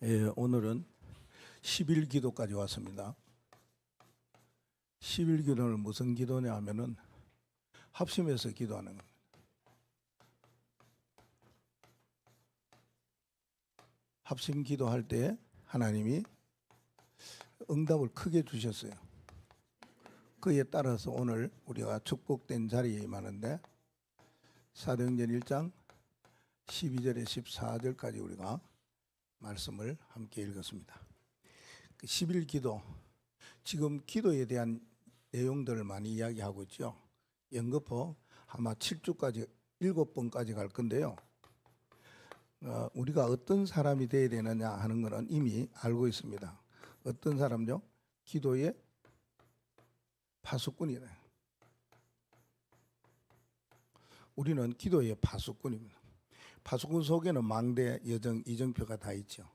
예, 오늘은 10일 기도까지 왔습니다. 10일 기도는 무슨 기도냐 하면은 합심해서 기도하는 겁니다. 합심 기도할 때 하나님이 응답을 크게 주셨어요. 그에 따라서 오늘 우리가 축복된 자리에 임하는데 사도행전 1장 12절에 14절까지 우리가 말씀을 함께 읽었습니다. 10일 기도, 지금 기도에 대한 내용들을 많이 이야기하고 있죠. 연거푸 아마 7주까지 7번까지 갈 건데요. 우리가 어떤 사람이 되어야 되느냐 하는 것은 이미 알고 있습니다. 어떤 사람요? 기도의 파수꾼이다. 우리는 기도의 파수꾼입니다. 파수꾼 속에는 망대, 여정, 이정표가 다 있죠.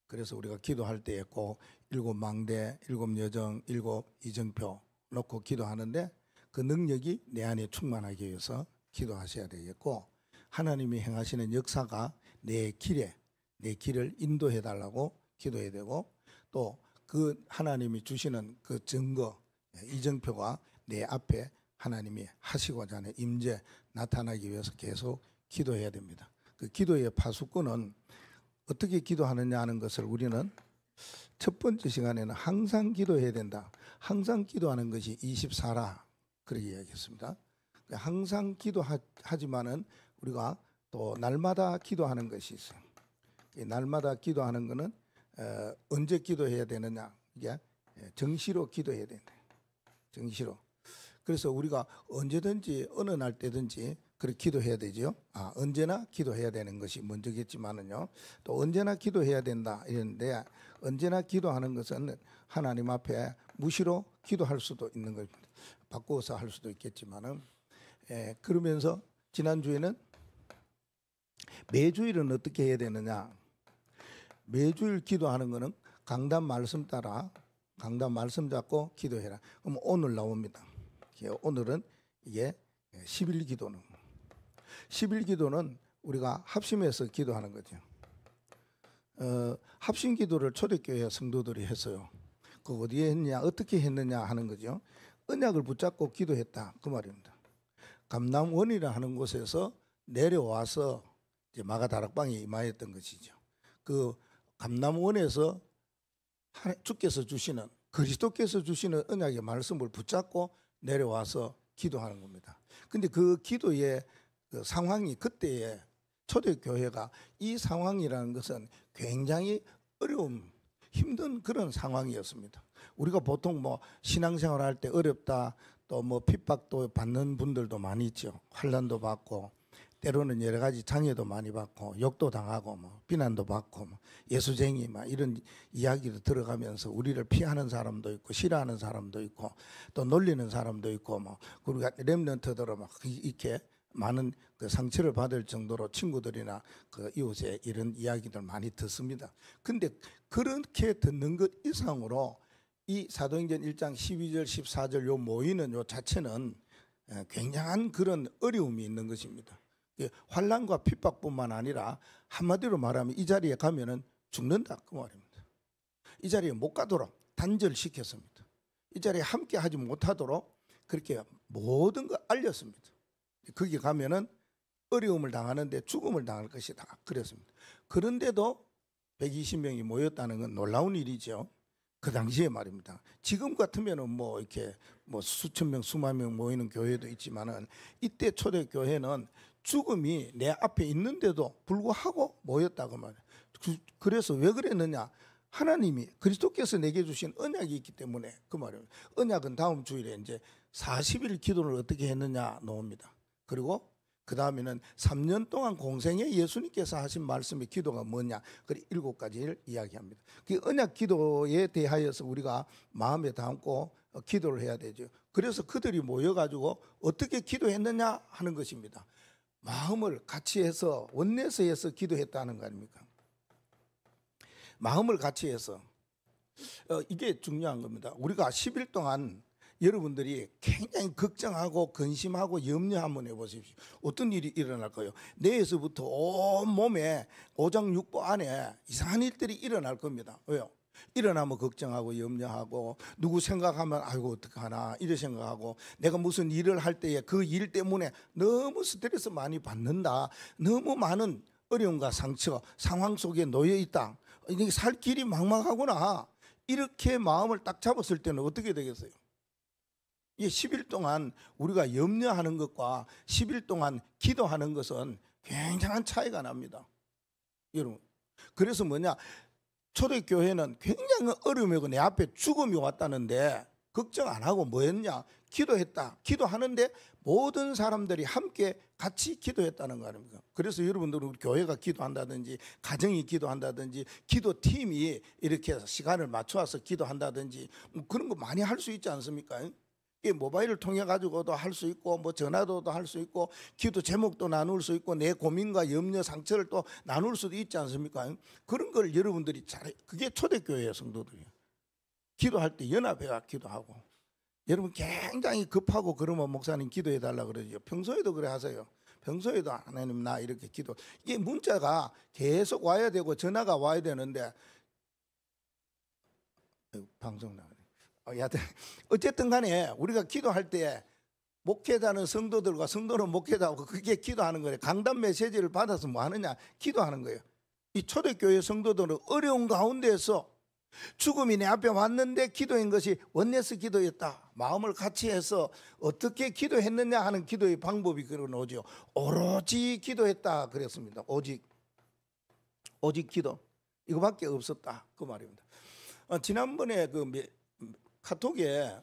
그래서 우리가 기도할 때에 꼭 7망대, 7여정, 7이정표 놓고 기도하는데 그 능력이 내 안에 충만하기 위해서 기도하셔야 되겠고, 하나님이 행하시는 역사가 내 길을 인도해 달라고 기도해야 되고, 또 그 하나님이 주시는 그 증거, 이정표가 내 앞에 하나님이 하시고자 하는 임재 나타나기 위해서 계속 기도해야 됩니다. 그 기도의 파수꾼은 어떻게 기도하느냐 하는 것을 우리는 첫 번째 시간에는 항상 기도해야 된다. 항상 기도하는 것이 24라 그렇게 이야기했습니다. 항상 기도하지만은 우리가 또 날마다 기도하는 것이 있어요. 날마다 기도하는 것은 언제 기도해야 되느냐, 이게 정시로 기도해야 된다. 정시로. 그래서 우리가 언제든지 어느 날 때든지 그렇게 기도해야 되죠. 언제나 기도해야 되는 것이 먼저겠지만은요. 또 언제나 기도해야 된다 이랬는데, 언제나 기도하는 것은 하나님 앞에 무시로 기도할 수도 있는 겁니다. 바꾸어서 할 수도 있겠지만은, 그러면서 지난주에는 매주일은 어떻게 해야 되느냐. 매주일 기도하는 것은 강단 말씀 따라 강단 말씀 잡고 기도해라. 그럼 오늘 나옵니다. 오늘은 이게 10일 기도는 10일 기도는 우리가 합심해서 기도하는 거죠. 합심 기도를 초대교회 성도들이 했어요. 그 어디에 했냐, 어떻게 했느냐 하는 거죠. 언약을 붙잡고 기도했다 그 말입니다. 감남원이라 하는 곳에서 내려와서 이제 마가다락방에 임하였던 것이죠. 그 감남원에서 주께서 주시는, 그리스도께서 주시는 언약의 말씀을 붙잡고 내려와서 기도하는 겁니다. 근데 그 기도의 그 상황이, 그때의 초대교회가 이 상황이라는 것은 굉장히 어려움, 힘든 그런 상황이었습니다. 우리가 보통 뭐 신앙생활 할 때 어렵다, 또 뭐 핍박도 받는 분들도 많이 있죠. 환난도 받고, 때로는 여러 가지 장애도 많이 받고, 욕도 당하고, 뭐 비난도 받고, 뭐 예수쟁이 막 이런 이야기도 들어가면서 우리를 피하는 사람도 있고, 싫어하는 사람도 있고, 또 놀리는 사람도 있고, 뭐 그리고 렘넌트들은 막 이렇게 많은 그 상처를 받을 정도로 친구들이나 그 이웃에 이런 이야기들 많이 듣습니다. 근데 그렇게 듣는 것 이상으로 이 사도행전 1장 12절 14절 요 모이는 요 자체는 굉장한 그런 어려움이 있는 것입니다. 환난과 핍박뿐만 아니라 한마디로 말하면 이 자리에 가면은 죽는다 그 말입니다. 이 자리에 못 가도록 단절시켰습니다. 이 자리에 함께 하지 못하도록 그렇게 모든 걸 알렸습니다. 거기 가면은 어려움을 당하는데 죽음을 당할 것이다 그랬습니다. 그런데도 120명이 모였다는 건 놀라운 일이죠. 그 당시에 말입니다. 지금 같으면은 뭐 이렇게 뭐 수천 명, 수만 명 모이는 교회도 있지만은 이때 초대 교회는 죽음이 내 앞에 있는데도 불구하고 모였다고 말이에요. 그래서 왜 그랬느냐? 하나님이, 그리스도께서 내게 주신 언약이 있기 때문에 그 말이에요. 언약은 다음 주일에 이제 40일 기도를 어떻게 했느냐 나옵니다. 그리고 그 다음에는 3년 동안 공생에 예수님께서 하신 말씀의 기도가 뭐냐, 그 7가지를 이야기합니다. 그 언약 기도에 대하여서 우리가 마음에 담고 기도를 해야 되죠. 그래서 그들이 모여가지고 어떻게 기도했느냐 하는 것입니다. 마음을 같이 해서 원내서 해서 기도했다는 거 아닙니까? 마음을 같이 해서 이게 중요한 겁니다. 우리가 10일 동안 여러분들이 굉장히 걱정하고 근심하고 염려 한번 해보십시오. 어떤 일이 일어날까요? 내에서부터 온 몸에 오장육부 안에 이상한 일들이 일어날 겁니다. 왜요? 일어나면 걱정하고 염려하고 누구 생각하면 아이고 어떡하나 이래 생각하고 내가 무슨 일을 할 때에 그 일 때문에 너무 스트레스 많이 받는다. 너무 많은 어려움과 상처 상황 속에 놓여 있다. 이게 살 길이 막막하구나. 이렇게 마음을 딱 잡았을 때는 어떻게 되겠어요? 이 10일 동안 우리가 염려하는 것과 10일 동안 기도하는 것은 굉장한 차이가 납니다. 여러분. 그래서 뭐냐? 초대교회는 굉장히 어려움이고 내 앞에 죽음이 왔다는데 걱정 안 하고 뭐 했냐? 기도했다. 기도하는데 모든 사람들이 함께 같이 기도했다는 거 아닙니까? 그래서 여러분들은 우리 교회가 기도한다든지 가정이 기도한다든지 기도팀이 이렇게 시간을 맞춰서 기도한다든지 뭐 그런 거 많이 할 수 있지 않습니까? 이 모바일을 통해 가지고도 할 수 있고 뭐 전화로도 할 수 있고 기도 제목도 나눌 수 있고 내 고민과 염려 상처를 또 나눌 수도 있지 않습니까? 그런 걸 여러분들이 잘해. 그게 초대교회의 성도들이에요. 기도할 때 연합해가 기도하고. 여러분 굉장히 급하고 그러면 목사님 기도해 달라 그러죠. 평소에도 그래 하세요. 평소에도 하나님 나 이렇게 기도. 이게 문자가 계속 와야 되고 전화가 와야 되는데 방송 나가네. 어쨌든 간에 우리가 기도할 때 목회자는 성도들과 성도는 목회자하고 그게 기도하는 거예요. 강단 메시지를 받아서 뭐 하느냐? 기도하는 거예요. 이 초대교회 성도들은 어려운 가운데에서 죽음이 내 앞에 왔는데 기도한 것이 원네스 기도였다. 마음을 같이 해서 어떻게 기도했느냐 하는 기도의 방법이 그런 오죠. 오로지 기도했다 그랬습니다. 오직 기도 이거밖에 없었다 그 말입니다. 지난번에 그 카톡에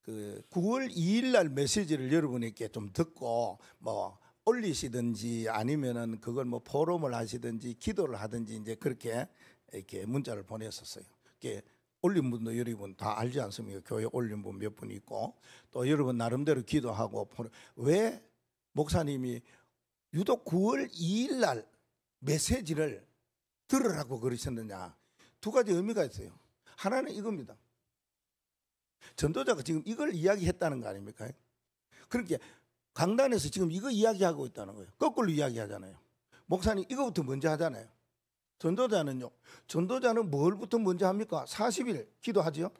그 9월 2일 날 메시지를 여러분에게 좀 듣고 뭐 올리시든지 아니면은 그걸 뭐 포럼을 하시든지 기도를 하든지 이제 그렇게 이렇게 문자를 보냈었어요. 이렇게 올린 분도 여러분 다 알지 않습니까? 교회 올린 분 몇 분 있고 또 여러분 나름대로 기도하고 왜 목사님이 유독 9월 2일 날 메시지를 들으라고 그러셨느냐? 두 가지 의미가 있어요. 하나는 이겁니다. 전도자가 지금 이걸 이야기했다는 거 아닙니까? 그렇게 강단에서 지금 이거 이야기하고 있다는 거예요. 거꾸로 이야기하잖아요. 목사님 이거부터 먼저 하잖아요. 전도자는 뭘부터 먼저 합니까? 40일 기도하죠.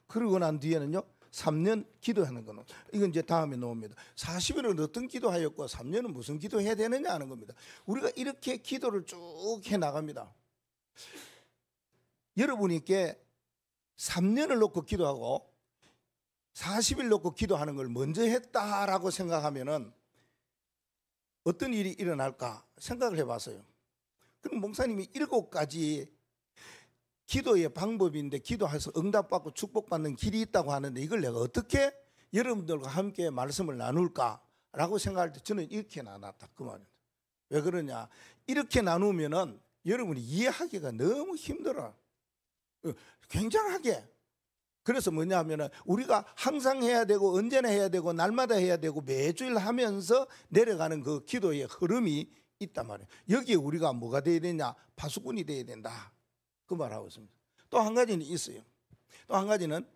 그러고 난 뒤에는요 3년 기도하는 거는 이건 이제 다음에 나옵니다. 40일은 어떤 기도하였고 3년은 무슨 기도해야 되느냐 하는 겁니다. 우리가 이렇게 기도를 쭉 해나갑니다. 여러분께 3년을 놓고 기도하고 40일 놓고 기도하는 걸 먼저 했다라고 생각하면은 어떤 일이 일어날까 생각을 해봤어요. 그럼 목사님이 7가지 기도의 방법인데 기도해서 응답받고 축복받는 길이 있다고 하는데 이걸 내가 어떻게 여러분들과 함께 말씀을 나눌까라고 생각할 때 저는 이렇게 나눴다 그 말입니다. 왜 그러냐? 이렇게 나누면은 여러분이 이해하기가 너무 힘들어. 굉장하게. 그래서 뭐냐 하면은 우리가 항상 해야 되고 언제나 해야 되고 날마다 해야 되고 매주일 하면서 내려가는 그 기도의 흐름이 있단 말이에요. 여기에 우리가 뭐가 돼야 되냐? 파수꾼이 돼야 된다. 그 말하고 있습니다. 또 한 가지는 있어요. 또 한 가지는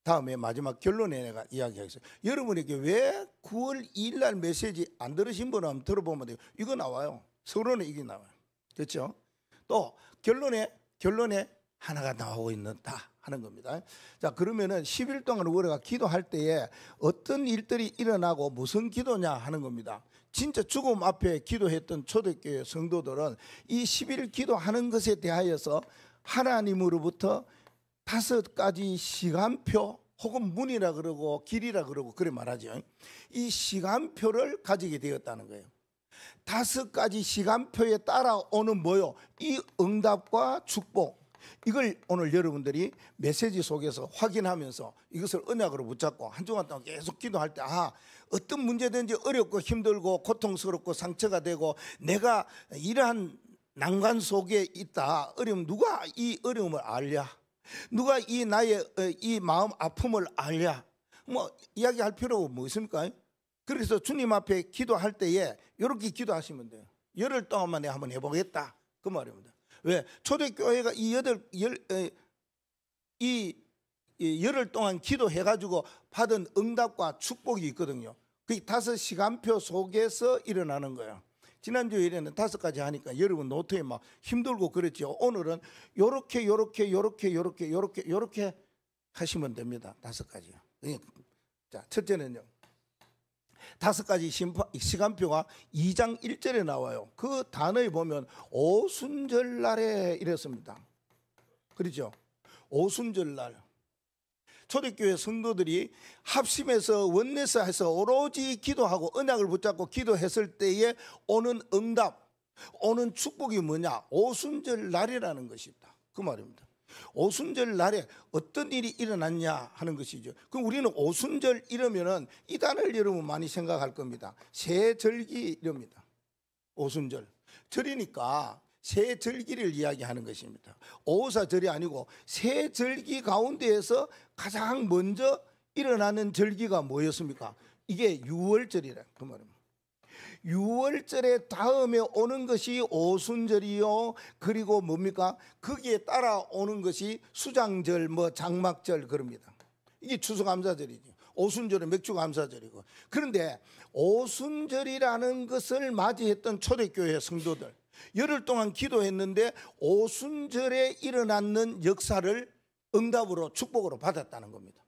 다음에 마지막 결론에 내가 이야기하겠어요. 여러분에게 왜 9월 2일 날 메시지 안 들으신 분은 한번 들어보면 돼요. 이거 나와요. 서론에 이게 나와요. 그렇죠? 또 결론에 하나가 나오고 있는다 하는 겁니다. 자, 그러면은 10일 동안 우리가 기도할 때에 어떤 일들이 일어나고 무슨 기도냐 하는 겁니다. 진짜 죽음 앞에 기도했던 초대교회 성도들은 이 10일 기도하는 것에 대하여서 하나님으로부터 5가지 시간표 혹은 문이라 그러고 길이라 그러고 그래 말하죠. 이 시간표를 가지게 되었다는 거예요. 5가지 시간표에 따라오는 뭐요? 이 응답과 축복. 이걸 오늘 여러분들이 메시지 속에서 확인하면서 이것을 언약으로 붙잡고 한 주간 동안 계속 기도할 때 어떤 문제든지 어렵고 힘들고 고통스럽고 상처가 되고 내가 이러한 난관 속에 있다. 어려움 누가 이 어려움을 알랴? 누가 이 나의 이 마음 아픔을 알랴? 뭐 이야기할 필요가 뭐 있습니까? 그래서 주님 앞에 기도할 때에 이렇게 기도하시면 돼요. 열흘 동안만 내가 한번 해보겠다 그 말입니다. 왜? 초대교회가 이 열흘 동안 기도해가지고 받은 응답과 축복이 있거든요. 그 5시간표 속에서 일어나는 거예요. 지난주에 이래는 5가지 하니까 여러분 노트에 막 힘들고 그랬죠. 오늘은 요렇게 하시면 됩니다. 5가지요. 자, 첫째는요. 5가지 시간표가 2장 1절에 나와요. 그 단어에 보면 오순절날에 이랬습니다. 그렇죠? 오순절날. 초대교회 성도들이 합심해서 원내스해서 오로지 기도하고 언약을 붙잡고 기도했을 때에 오는 응답, 오는 축복이 뭐냐? 오순절날이라는 것이다. 그 말입니다. 오순절날에 어떤 일이 일어났냐 하는 것이죠. 그럼 우리는 오순절 이러면은 이단을 여러분 많이 생각할 겁니다. 새절기 이럽니다. 오순절. 절이니까 새절기를 이야기하는 것입니다. 오사절이 아니고 새절기 가운데에서 가장 먼저 일어나는 절기가 뭐였습니까? 이게 유월절이라 그 말입니다. 유월절에 다음에 오는 것이 오순절이요. 그리고 뭡니까? 거기에 따라오는 것이 수장절, 장막절 그럽니다. 이게 추수감사절이죠. 오순절은 맥주감사절이고. 그런데 오순절이라는 것을 맞이했던 초대교회 성도들 열흘 동안 기도했는데 오순절에 일어나는 역사를 응답으로 축복으로 받았다는 겁니다.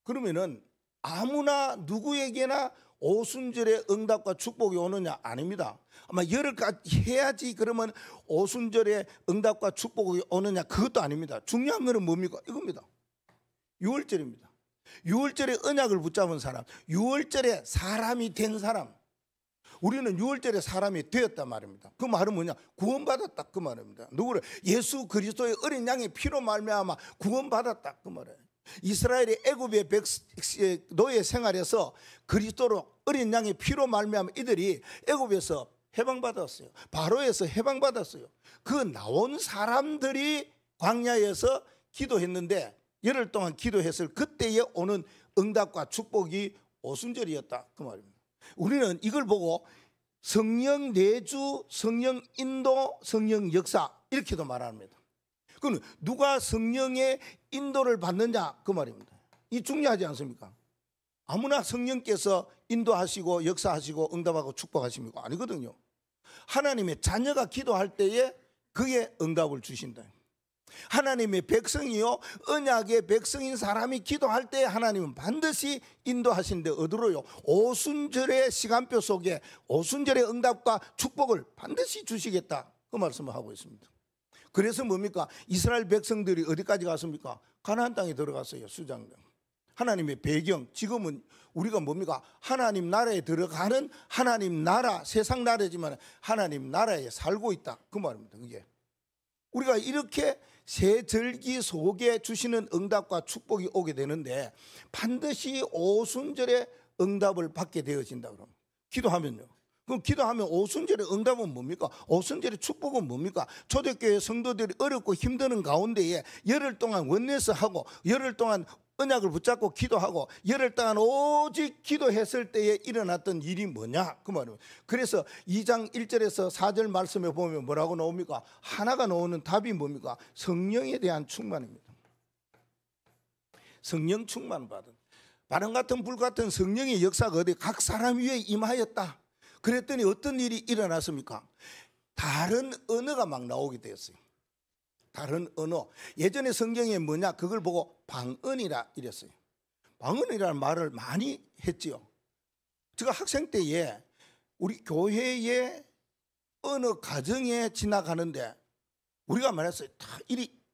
그러면은 아무나 누구에게나 오순절에 응답과 축복이 오느냐? 아닙니다. 아마 열흘까지 해야지 그러면 오순절에 응답과 축복이 오느냐? 그것도 아닙니다. 중요한 것은 뭡니까? 이겁니다. 6월절입니다. 6월절에 언약을 붙잡은 사람, 6월절에 사람이 된 사람. 우리는 6월절에 사람이 되었단 말입니다. 그 말은 뭐냐? 구원받았다 그 말입니다. 누구를? 예수 그리스도의 어린 양의 피로 말미암아 구원받았다 그 말이에요. 이스라엘의 애굽의 노예 생활에서 그리스도로 어린 양의 피로 말미암아 이들이 애굽에서 해방받았어요. 바로에서 해방받았어요. 그 나온 사람들이 광야에서 기도했는데 열흘 동안 기도했을 그때에 오는 응답과 축복이 오순절이었다 그 말입니다. 우리는 이걸 보고 성령 내주, 성령 인도, 성령 역사 이렇게도 말합니다. 그럼 누가 성령의 인도를 받느냐 그 말입니다. 이 중요하지 않습니까? 아무나 성령께서 인도하시고 역사하시고 응답하고 축복하십니까? 아니거든요. 하나님의 자녀가 기도할 때에 그의 응답을 주신다. 하나님의 백성이요 언약의 백성인 사람이 기도할 때 하나님은 반드시 인도하시는데 어디로요? 오순절의 시간표 속에 오순절의 응답과 축복을 반드시 주시겠다 그 말씀을 하고 있습니다. 그래서 뭡니까? 이스라엘 백성들이 어디까지 갔습니까? 가나안 땅에 들어갔어요. 수장령. 하나님의 배경. 지금은 우리가 뭡니까? 하나님 나라에 들어가는 하나님 나라, 세상 나라지만 하나님 나라에 살고 있다 그 말입니다. 그게 우리가 이렇게 새 절기 속에 주시는 응답과 축복이 오게 되는데 반드시 오순절에 응답을 받게 되어진다 그러면 기도하면요. 그럼 기도하면 오순절의 응답은 뭡니까? 오순절의 축복은 뭡니까? 초대교회 성도들이 어렵고 힘드는 가운데에 열흘 동안 원내서 하고 열흘 동안 언약을 붙잡고 기도하고 열흘 동안 오직 기도했을 때에 일어났던 일이 뭐냐 그 말입니다. 그래서 2장 1절에서 4절 말씀에 보면 뭐라고 나옵니까? 하나가 나오는 답이 뭡니까? 성령에 대한 충만입니다. 성령 충만 받은 바람 같은 불 같은 성령의 역사가 어디 각 사람 위에 임하였다. 그랬더니 어떤 일이 일어났습니까? 다른 언어가 막 나오게 되었어요. 다른 언어. 예전에 성경에 뭐냐? 그걸 보고 방언이라 이랬어요. 방언이라는 말을 많이 했지요. 제가 학생 때에 우리 교회의 어느 가정에 지나가는데 우리가 말했어요. 다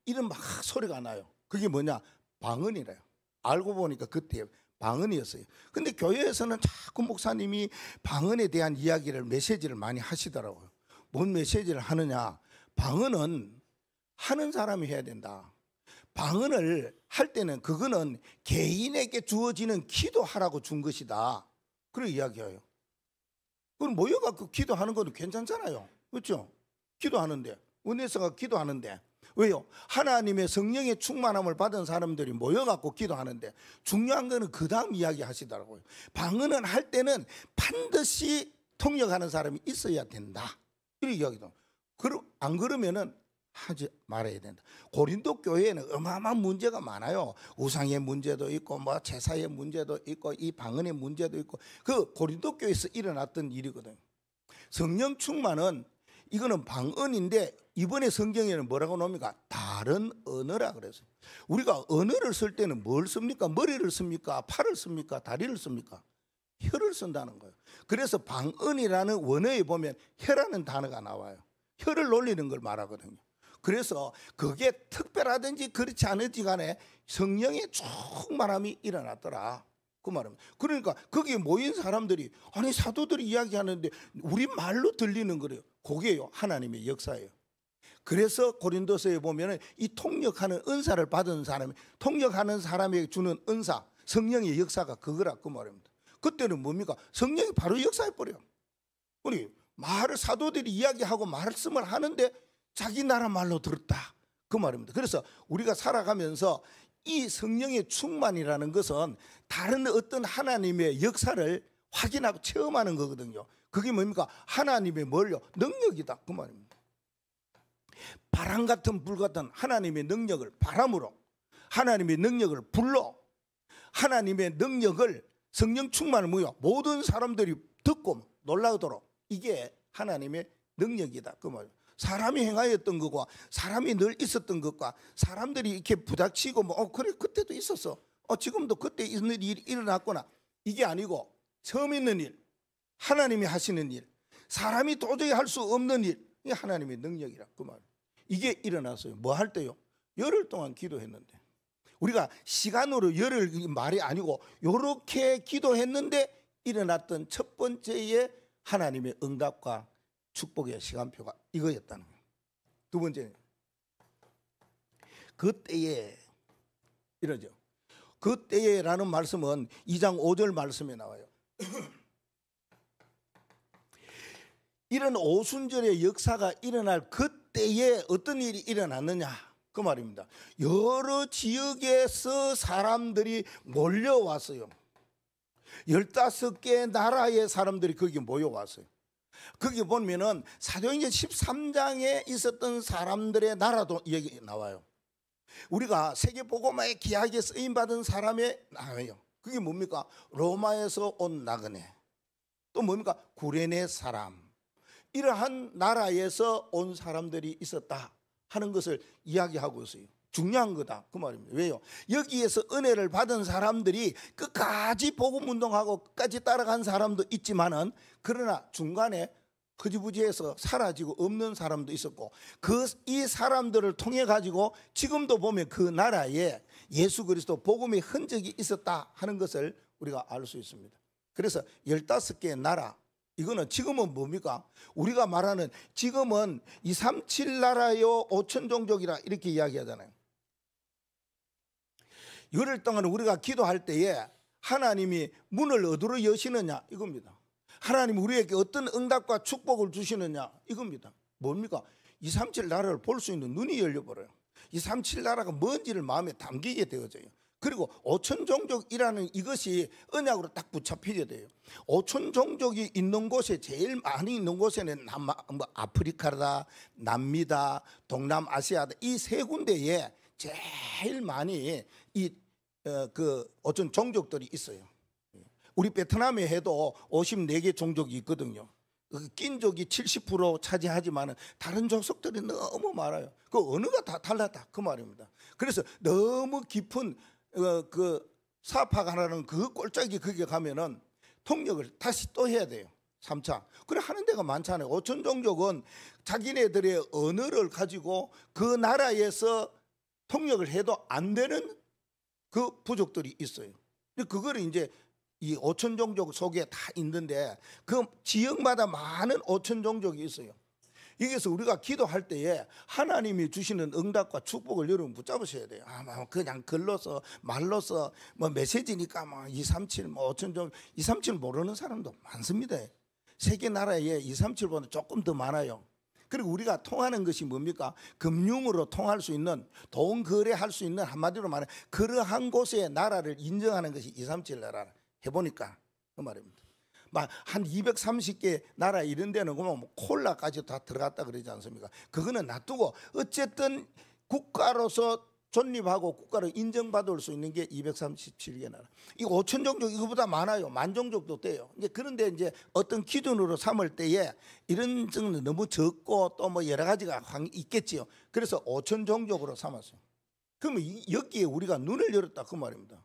이런 막 소리가 나요. 그게 뭐냐? 방언이래요. 알고 보니까 그때 방언이었어요. 근데 교회에서는 자꾸 목사님이 방언에 대한 이야기를 메시지를 많이 하시더라고요. 뭔 메시지를 하느냐? 방언은 하는 사람이 해야 된다. 방언을 할 때는 그거는 개인에게 주어지는 기도하라고 준 것이다. 그런 이야기해요. 그럼 모여갖고 기도하는 것도 괜찮잖아요. 그렇죠? 기도하는데 은혜서가 기도하는데 왜요? 하나님의 성령의 충만함을 받은 사람들이 모여갖고 기도하는데 중요한 거는 그 다음 이야기 하시더라고요. 방언은 할 때는 반드시 통역하는 사람이 있어야 된다. 이런 이야기도. 안 그러면은 하지 말아야 된다. 고린도 교회에는 어마어마한 문제가 많아요. 우상의 문제도 있고 뭐 제사의 문제도 있고 이 방언의 문제도 있고 그 고린도 교회에서 일어났던 일이거든요. 성령 충만은 이거는 방언인데 이번에 성경에는 뭐라고 나옵니까? 다른 언어라 그랬어요. 우리가 언어를 쓸 때는 뭘 씁니까? 머리를 씁니까? 팔을 씁니까? 다리를 씁니까? 혀를 쓴다는 거예요. 그래서 방언이라는 원어에 보면 혀라는 단어가 나와요. 혀를 놀리는 걸 말하거든요. 그래서 그게 특별하든지 그렇지 않은지 간에 성령의 충만함이 일어났더라 그 말입니다. 그러니까 거기에 모인 사람들이 아니 사도들이 이야기하는데 우리 말로 들리는 거래요. 그게요 하나님의 역사예요. 그래서 고린도서에 보면은 이 통역하는 은사를 받은 사람이 통역하는 사람에게 주는 은사 성령의 역사가 그거라 그 말입니다. 그때는 뭡니까? 성령이 바로 역사해 버려요. 우리 말을 사도들이 이야기하고 말씀을 하는데 자기 나라 말로 들었다 그 말입니다. 그래서 우리가 살아가면서 이 성령의 충만이라는 것은 다른 어떤 하나님의 역사를 확인하고 체험하는 거거든요. 그게 뭡니까? 하나님의 뭘요? 능력이다 그 말입니다. 바람 같은 불 같은 하나님의 능력을 바람으로 하나님의 능력을 불로 하나님의 능력을 성령 충만을 뭐요? 모든 사람들이 듣고 놀라도록 이게 하나님의 능력이다 그 말이에요. 사람이 행하였던 것과 사람이 늘 있었던 것과 사람들이 이렇게 부닥치고 뭐 그래 그때도 있었어 지금도 그때 있는 일이 일어났구나 이게 아니고 처음 있는 일 하나님이 하시는 일 사람이 도저히 할 수 없는 일 이게 하나님의 능력이라 그 말. 이게 일어났어요. 뭐 할 때요? 열흘 동안 기도했는데 우리가 시간으로 열흘 말이 아니고 이렇게 기도했는데 일어났던 첫 번째의 하나님의 응답과 축복의 시간표가 이거였다는 거예요. 두 번째는 그때에 이러죠. 그때에라는 말씀은 2장 5절 말씀에 나와요. 이런 오순절의 역사가 일어날 그때에 어떤 일이 일어났느냐 그 말입니다. 여러 지역에서 사람들이 몰려왔어요. 15개 나라의 사람들이 거기 모여왔어요. 거기 보면은 사도행전 13장에 있었던 사람들의 나라도 여기 나와요. 우리가 세계복음화에 귀하게 쓰임받은 사람의 나와요. 그게 뭡니까? 로마에서 온 나그네 또 뭡니까? 구레네 사람 이러한 나라에서 온 사람들이 있었다 하는 것을 이야기하고 있어요. 중요한 거다 그 말입니다. 왜요? 여기에서 은혜를 받은 사람들이 끝까지 복음운동하고 끝까지 따라간 사람도 있지만은 그러나 중간에 흐지부지해서 사라지고 없는 사람도 있었고 이 사람들을 통해 가지고 지금도 보면 그 나라에 예수 그리스도 복음의 흔적이 있었다 하는 것을 우리가 알 수 있습니다. 그래서 15개의 나라 이거는 지금은 뭡니까? 우리가 말하는 지금은 237 나라요 5천 종족이라 이렇게 이야기하잖아요. 열흘 동안 우리가 기도할 때에 하나님이 문을 어디로 여시느냐 이겁니다. 하나님 우리에게 어떤 응답과 축복을 주시느냐 이겁니다. 뭡니까? 237 나라를 볼 수 있는 눈이 열려버려요. 237 나라가 뭔지를 마음에 담기게 되어져요. 그리고 5천 종족이라는 이것이 언약으로 딱 붙잡히게 돼요. 5천 종족이 있는 곳에 제일 많이 있는 곳에는 아프리카다, 남미다, 동남아시아다 이 세 군데에 제일 많이 그 5천 종족들이 있어요. 우리 베트남에 해도 54개 종족이 있거든요. 낀족이 70% 차지하지만 다른 족속들이 너무 많아요. 그 언어가 다 달랐다 그 말입니다. 그래서 너무 깊은 그 사파가라는 그 꼴짝이 거기에 가면은 통역을 다시 또 해야 돼요. 3차. 그래 하는 데가 많잖아요. 5천 종족은 자기네들의 언어를 가지고 그 나라에서 통역을 해도 안 되는 그 부족들이 있어요. 그거를 이제 이 5천 종족 속에 다 있는데 그 지역마다 많은 5천 종족이 있어요. 여기서 우리가 기도할 때에 하나님이 주시는 응답과 축복을 여러분 붙잡으셔야 돼요. 그냥 글로서 말로서 뭐 메시지니까 뭐 237, 뭐 5천 종 237 모르는 사람도 많습니다. 세계 나라에 237보다 조금 더 많아요. 그리고 우리가 통하는 것이 뭡니까? 금융으로 통할 수 있는 돈 거래할 수 있는 한마디로 말하면 그러한 곳의 나라를 인정하는 것이 237 나라 해보니까 그 말입니다. 막 한 230개 나라 이런 데는 그만 뭐 콜라까지 다 들어갔다 그러지 않습니까? 그거는 놔두고 어쨌든 국가로서 존립하고 국가로 인정받을 수 있는 게 237개 나라. 이거 5천 종족 이거보다 많아요. 만 종족도 돼요. 이제 그런데 이제 어떤 기준으로 삼을 때에 이런 정도는 너무 적고 또 뭐 여러 가지가 있겠지요. 그래서 5천 종족으로 삼았어요. 그러면 여기에 우리가 눈을 열었다 그 말입니다.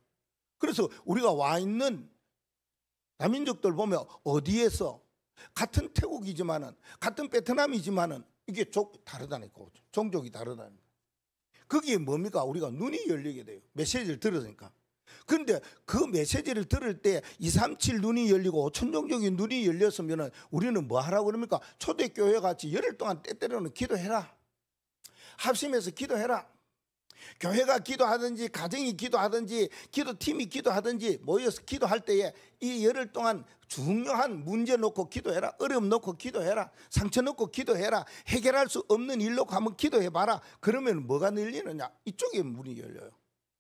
그래서 우리가 와 있는 다민족들 보면 어디에서 같은 태국이지만은 같은 베트남이지만은 이게 다르다니까. 종족이 다르다니까. 그게 뭡니까? 우리가 눈이 열리게 돼요. 메시지를 들으니까. 그런데 그 메시지를 들을 때 237 눈이 열리고 5천 종족이 눈이 열렸으면 우리는 뭐 하라고 그럽니까? 초대교회 같이 열흘 동안 때때로는 기도해라. 합심해서 기도해라. 교회가 기도하든지 가정이 기도하든지 기도팀이 기도하든지 모여서 기도할 때에 이 열흘 동안 중요한 문제 놓고 기도해라. 어려움 놓고 기도해라. 상처 놓고 기도해라. 해결할 수 없는 일 놓고 한번 기도해봐라. 그러면 뭐가 열리느냐? 이쪽에 문이 열려요.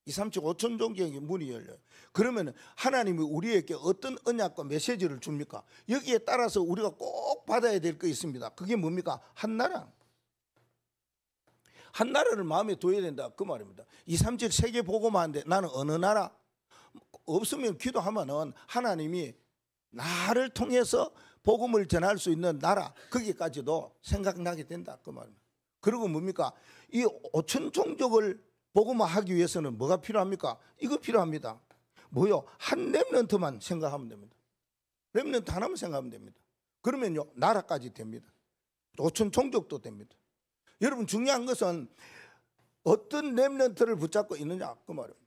237, 5천 종족의 문이 열려요. 그러면 하나님이 우리에게 어떤 언약과 메시지를 줍니까? 여기에 따라서 우리가 꼭 받아야 될 거 있습니다. 그게 뭡니까? 한 나라. 한 나라를 마음에 둬야 된다 그 말입니다. 237 세계 보고만 하는데 나는 어느 나라 없으면 기도하면은 하나님이 나를 통해서 복음을 전할 수 있는 나라 거기까지도 생각나게 된다 그 말입니다. 그리고 뭡니까? 이 5천 종족을 복음화하기 위해서는 뭐가 필요합니까? 이거 필요합니다. 뭐요? 한 렘넌트만 생각하면 됩니다. 렘넌트 하나만 생각하면 됩니다. 그러면요 나라까지 됩니다. 5천 종족도 됩니다. 여러분 중요한 것은 어떤 렘넌트를 붙잡고 있느냐 그 말입니다.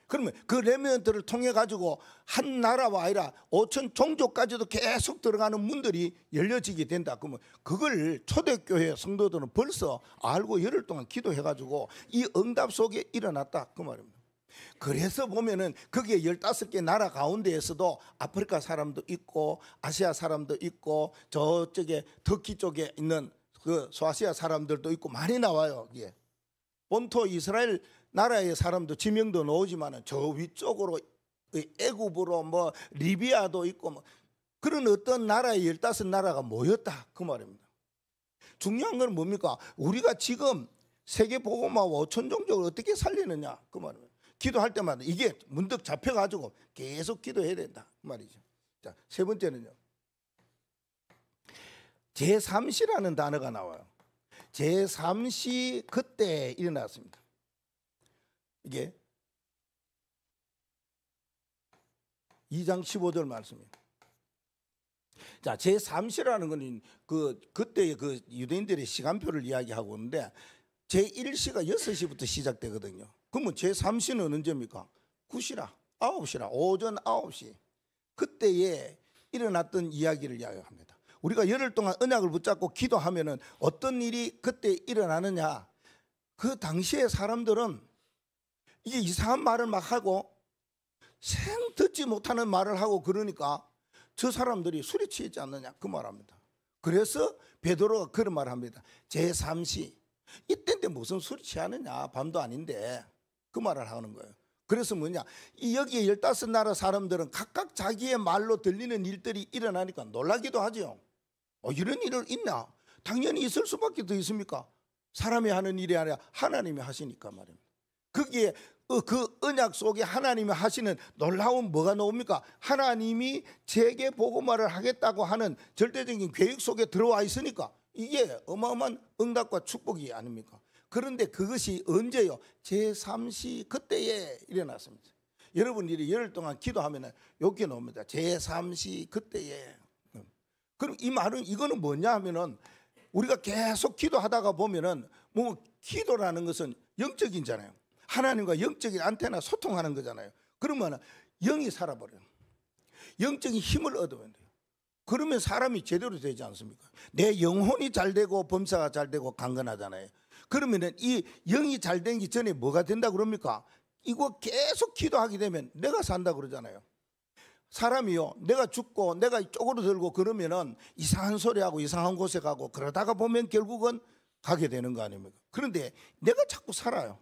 그러면 그 렘넌트를 통해 가지고 한 나라와 아니라 5천 종족까지도 계속 들어가는 문들이 열려지게 된다. 그러면 그걸 초대교회 성도들은 벌써 알고 열흘 동안 기도해 가지고 이 응답 속에 일어났다 그 말입니다. 그래서 보면은 거기에 15개 나라 가운데에서도 아프리카 사람도 있고 아시아 사람도 있고 저쪽에 터키 쪽에 있는 그 소아시아 사람들도 있고 많이 나와요. 여기에. 본토 이스라엘 나라의 사람도 지명도 나오지만은 저 위쪽으로 애굽으로 뭐 리비아도 있고 뭐 그런 어떤 나라의 15나라가 모였다 그 말입니다. 중요한 건 뭡니까? 우리가 지금 세계 복음화와 5천 종족을 어떻게 살리느냐 그 말입니다. 기도할 때마다 이게 문득 잡혀가지고 계속 기도해야 된다 그 말이죠. 자, 세 번째는요. 제3시라는 단어가 나와요. 제3시 그때 일어났습니다. 이게 2장 15절 말씀입니다. 자, 제3시라는 것은 그때의 그 유대인들의 시간표를 이야기하고 있는데 제1시가 6시부터 시작되거든요. 그러면 제3시는 언제입니까? 9시라, 9시라, 오전 9시. 그때에 일어났던 이야기를 이야기합니다. 우리가 열흘 동안 언약을 붙잡고 기도하면은 어떤 일이 그때 일어나느냐? 그 당시에 사람들은 이게 이상한 말을 막 하고 생 듣지 못하는 말을 하고 그러니까 저 사람들이 술이 취했지 않느냐 그 말합니다. 그래서 베드로가 그런 말을 합니다. 제3시 이때인데 무슨 술이 취하느냐 밤도 아닌데 그 말을 하는 거예요. 그래서 뭐냐 이 여기에 15나라 사람들은 각각 자기의 말로 들리는 일들이 일어나니까 놀라기도 하죠. 이런 일은 있나? 당연히 있을 수밖에 더 있습니까? 사람이 하는 일이 아니라 하나님이 하시니까 말입니다. 거기에 그 언약 속에 하나님이 하시는 놀라운 뭐가 나옵니까? 하나님이 세계 복음화를 하겠다고 하는 절대적인 계획 속에 들어와 있으니까 이게 어마어마한 응답과 축복이 아닙니까? 그런데 그것이 언제요? 제3시 그때에 일어났습니다. 여러분들이 열흘 동안 기도하면 여기 나옵니다. 제3시 그때에. 그럼 이 말은 이거는 뭐냐 하면은 우리가 계속 기도하다가 보면은 뭐 기도라는 것은 영적인잖아요. 하나님과 영적인 안테나 소통하는 거잖아요. 그러면 영이 살아버려요. 영적인 힘을 얻으면 돼요. 그러면 사람이 제대로 되지 않습니까? 내 영혼이 잘 되고 범사가 잘 되고 강건하잖아요. 그러면은 이 영이 잘 되기 전에 뭐가 된다 그럽니까? 이거 계속 기도하게 되면 내가 산다 그러잖아요. 사람이요 내가 죽고 내가 쪼그려 들고 그러면은 이상한 소리하고 이상한 곳에 가고 그러다가 보면 결국은 가게 되는 거 아닙니까? 그런데 내가 자꾸 살아요.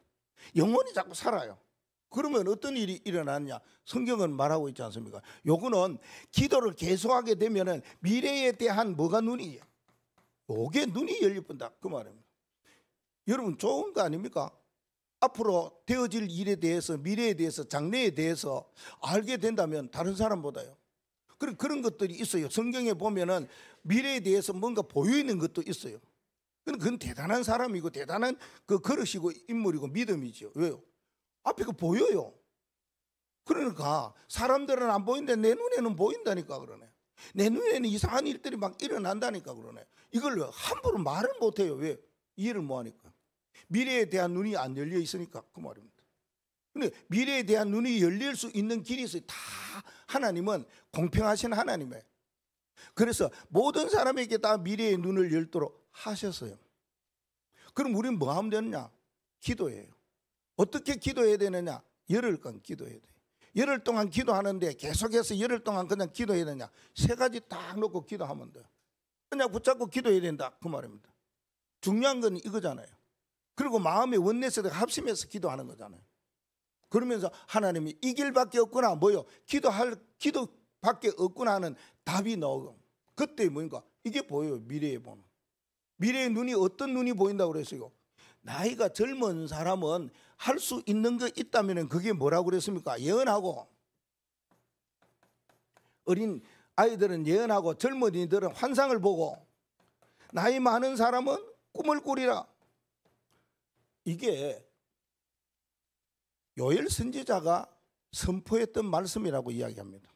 영혼이 자꾸 살아요. 그러면 어떤 일이 일어나느냐? 성경은 말하고 있지 않습니까? 요거는 기도를 계속하게 되면은 미래에 대한 뭐가 눈이, 요게 눈이 열려본다 그 말입니다. 여러분 좋은 거 아닙니까? 앞으로 되어질 일에 대해서, 미래에 대해서, 장래에 대해서 알게 된다면 다른 사람보다요. 그런 것들이 있어요. 성경에 보면은 미래에 대해서 뭔가 보여있는 것도 있어요. 그건 대단한 사람이고 대단한 그 그릇이고 인물이고 믿음이죠. 왜요? 앞에 그 보여요. 그러니까 사람들은 안 보이는데 내 눈에는 보인다니까 그러네. 내 눈에는 이상한 일들이 막 일어난다니까 그러네. 이걸 함부로 말을 못해요. 왜? 이해를 못하니까. 미래에 대한 눈이 안 열려 있으니까 그 말입니다. 근데 미래에 대한 눈이 열릴 수 있는 길이 있어요. 다 하나님은 공평하신 하나님이에요. 그래서 모든 사람에게 다 미래의 눈을 열도록 하셨어요. 그럼 우리는 뭐 하면 되느냐? 기도해요. 어떻게 기도해야 되느냐? 열흘간 기도해야 돼요. 열흘 동안 기도하는데 계속해서 열흘 동안 그냥 기도해야 되냐? 세 가지 딱 놓고 기도하면 돼요. 그냥 붙잡고 기도해야 된다 그 말입니다. 중요한 건 이거잖아요. 그리고 마음의 원내에서 합심해서 기도하는 거잖아요. 그러면서 하나님이 이 길밖에 없구나, 뭐요? 기도밖에 없구나 하는 답이 나오고, 그때 뭐인가? 이게 보여요. 미래에 보는. 미래의 눈이 어떤 눈이 보인다고 그랬어요? 나이가 젊은 사람은 할 수 있는 거 있다면 그게 뭐라고 그랬습니까? 예언하고. 어린 아이들은 예언하고 젊은이들은 환상을 보고, 나이 많은 사람은 꿈을 꾸리라. 이게 요엘 선지자가 선포했던 말씀이라고 이야기합니다.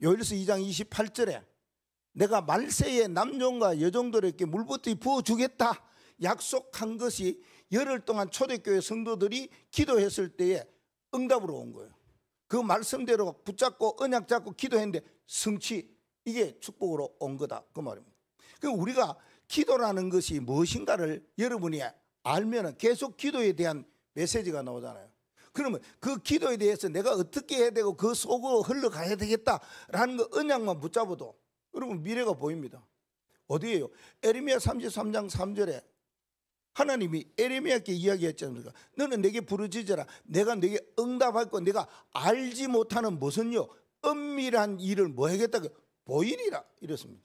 요엘서 2장 28절에 내가 말세에 남종과 여종들에게 물부터 부어주겠다 약속한 것이 열흘 동안 초대교회 성도들이 기도했을 때에 응답으로 온 거예요. 그 말씀대로 붙잡고 언약 잡고 기도했는데 성취, 이게 축복으로 온 거다 그 말입니다. 그럼 우리가 기도라는 것이 무엇인가를 여러분이 알면 계속 기도에 대한 메시지가 나오잖아요. 그러면 그 기도에 대해서 내가 어떻게 해야 되고 그 속으로 흘러가야 되겠다라는 거 언약만 붙잡아도 여러분 미래가 보입니다. 어디에요? 에레미야 33장 3절에 하나님이 에레미야께 이야기했지 않습니까? 너는 내게 부르짖어라. 내가 내게 응답할 거. 내가 알지 못하는 무슨요? 은밀한 일을 뭐 하겠다? 보이리라 이랬습니다.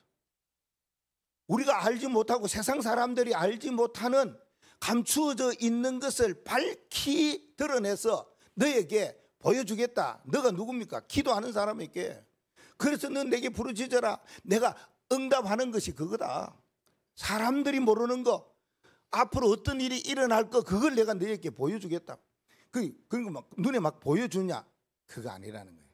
우리가 알지 못하고 세상 사람들이 알지 못하는 감추어져 있는 것을 밝히 드러내서 너에게 보여주겠다. 너가 누굽니까? 기도하는 사람에게. 그래서 너 내게 부르짖어라. 내가 응답하는 것이 그거다. 사람들이 모르는 거, 앞으로 어떤 일이 일어날 거, 그걸 내가 너에게 보여주겠다. 그런 거 막 눈에 막 보여주냐? 그거 아니라는 거예요.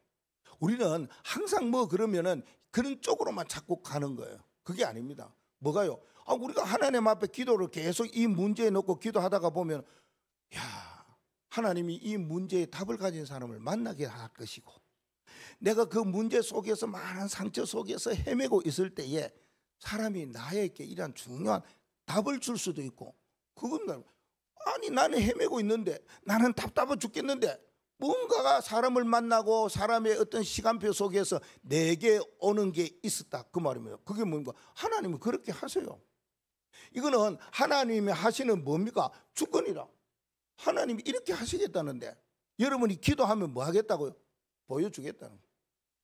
우리는 항상 뭐 그러면은 그런 쪽으로만 자꾸 가는 거예요. 그게 아닙니다. 뭐가요? 우리가 하나님 앞에 기도를 계속 이 문제에 놓고 기도하다가 보면, 야, 하나님이 이 문제에 답을 가진 사람을 만나게 할 것이고, 내가 그 문제 속에서 많은 상처 속에서 헤매고 있을 때에 사람이 나에게 이러한 중요한 답을 줄 수도 있고, 그건 아니 나는 헤매고 있는데, 나는 답답해 죽겠는데 뭔가가 사람을 만나고 사람의 어떤 시간표 속에서 내게 오는 게 있었다 그 말입니다. 그게 뭔가 하나님은 그렇게 하세요. 이거는 하나님이 하시는 뭡니까? 주권이라. 하나님이 이렇게 하시겠다는데 여러분이 기도하면 뭐 하겠다고요? 보여주겠다는 거예요.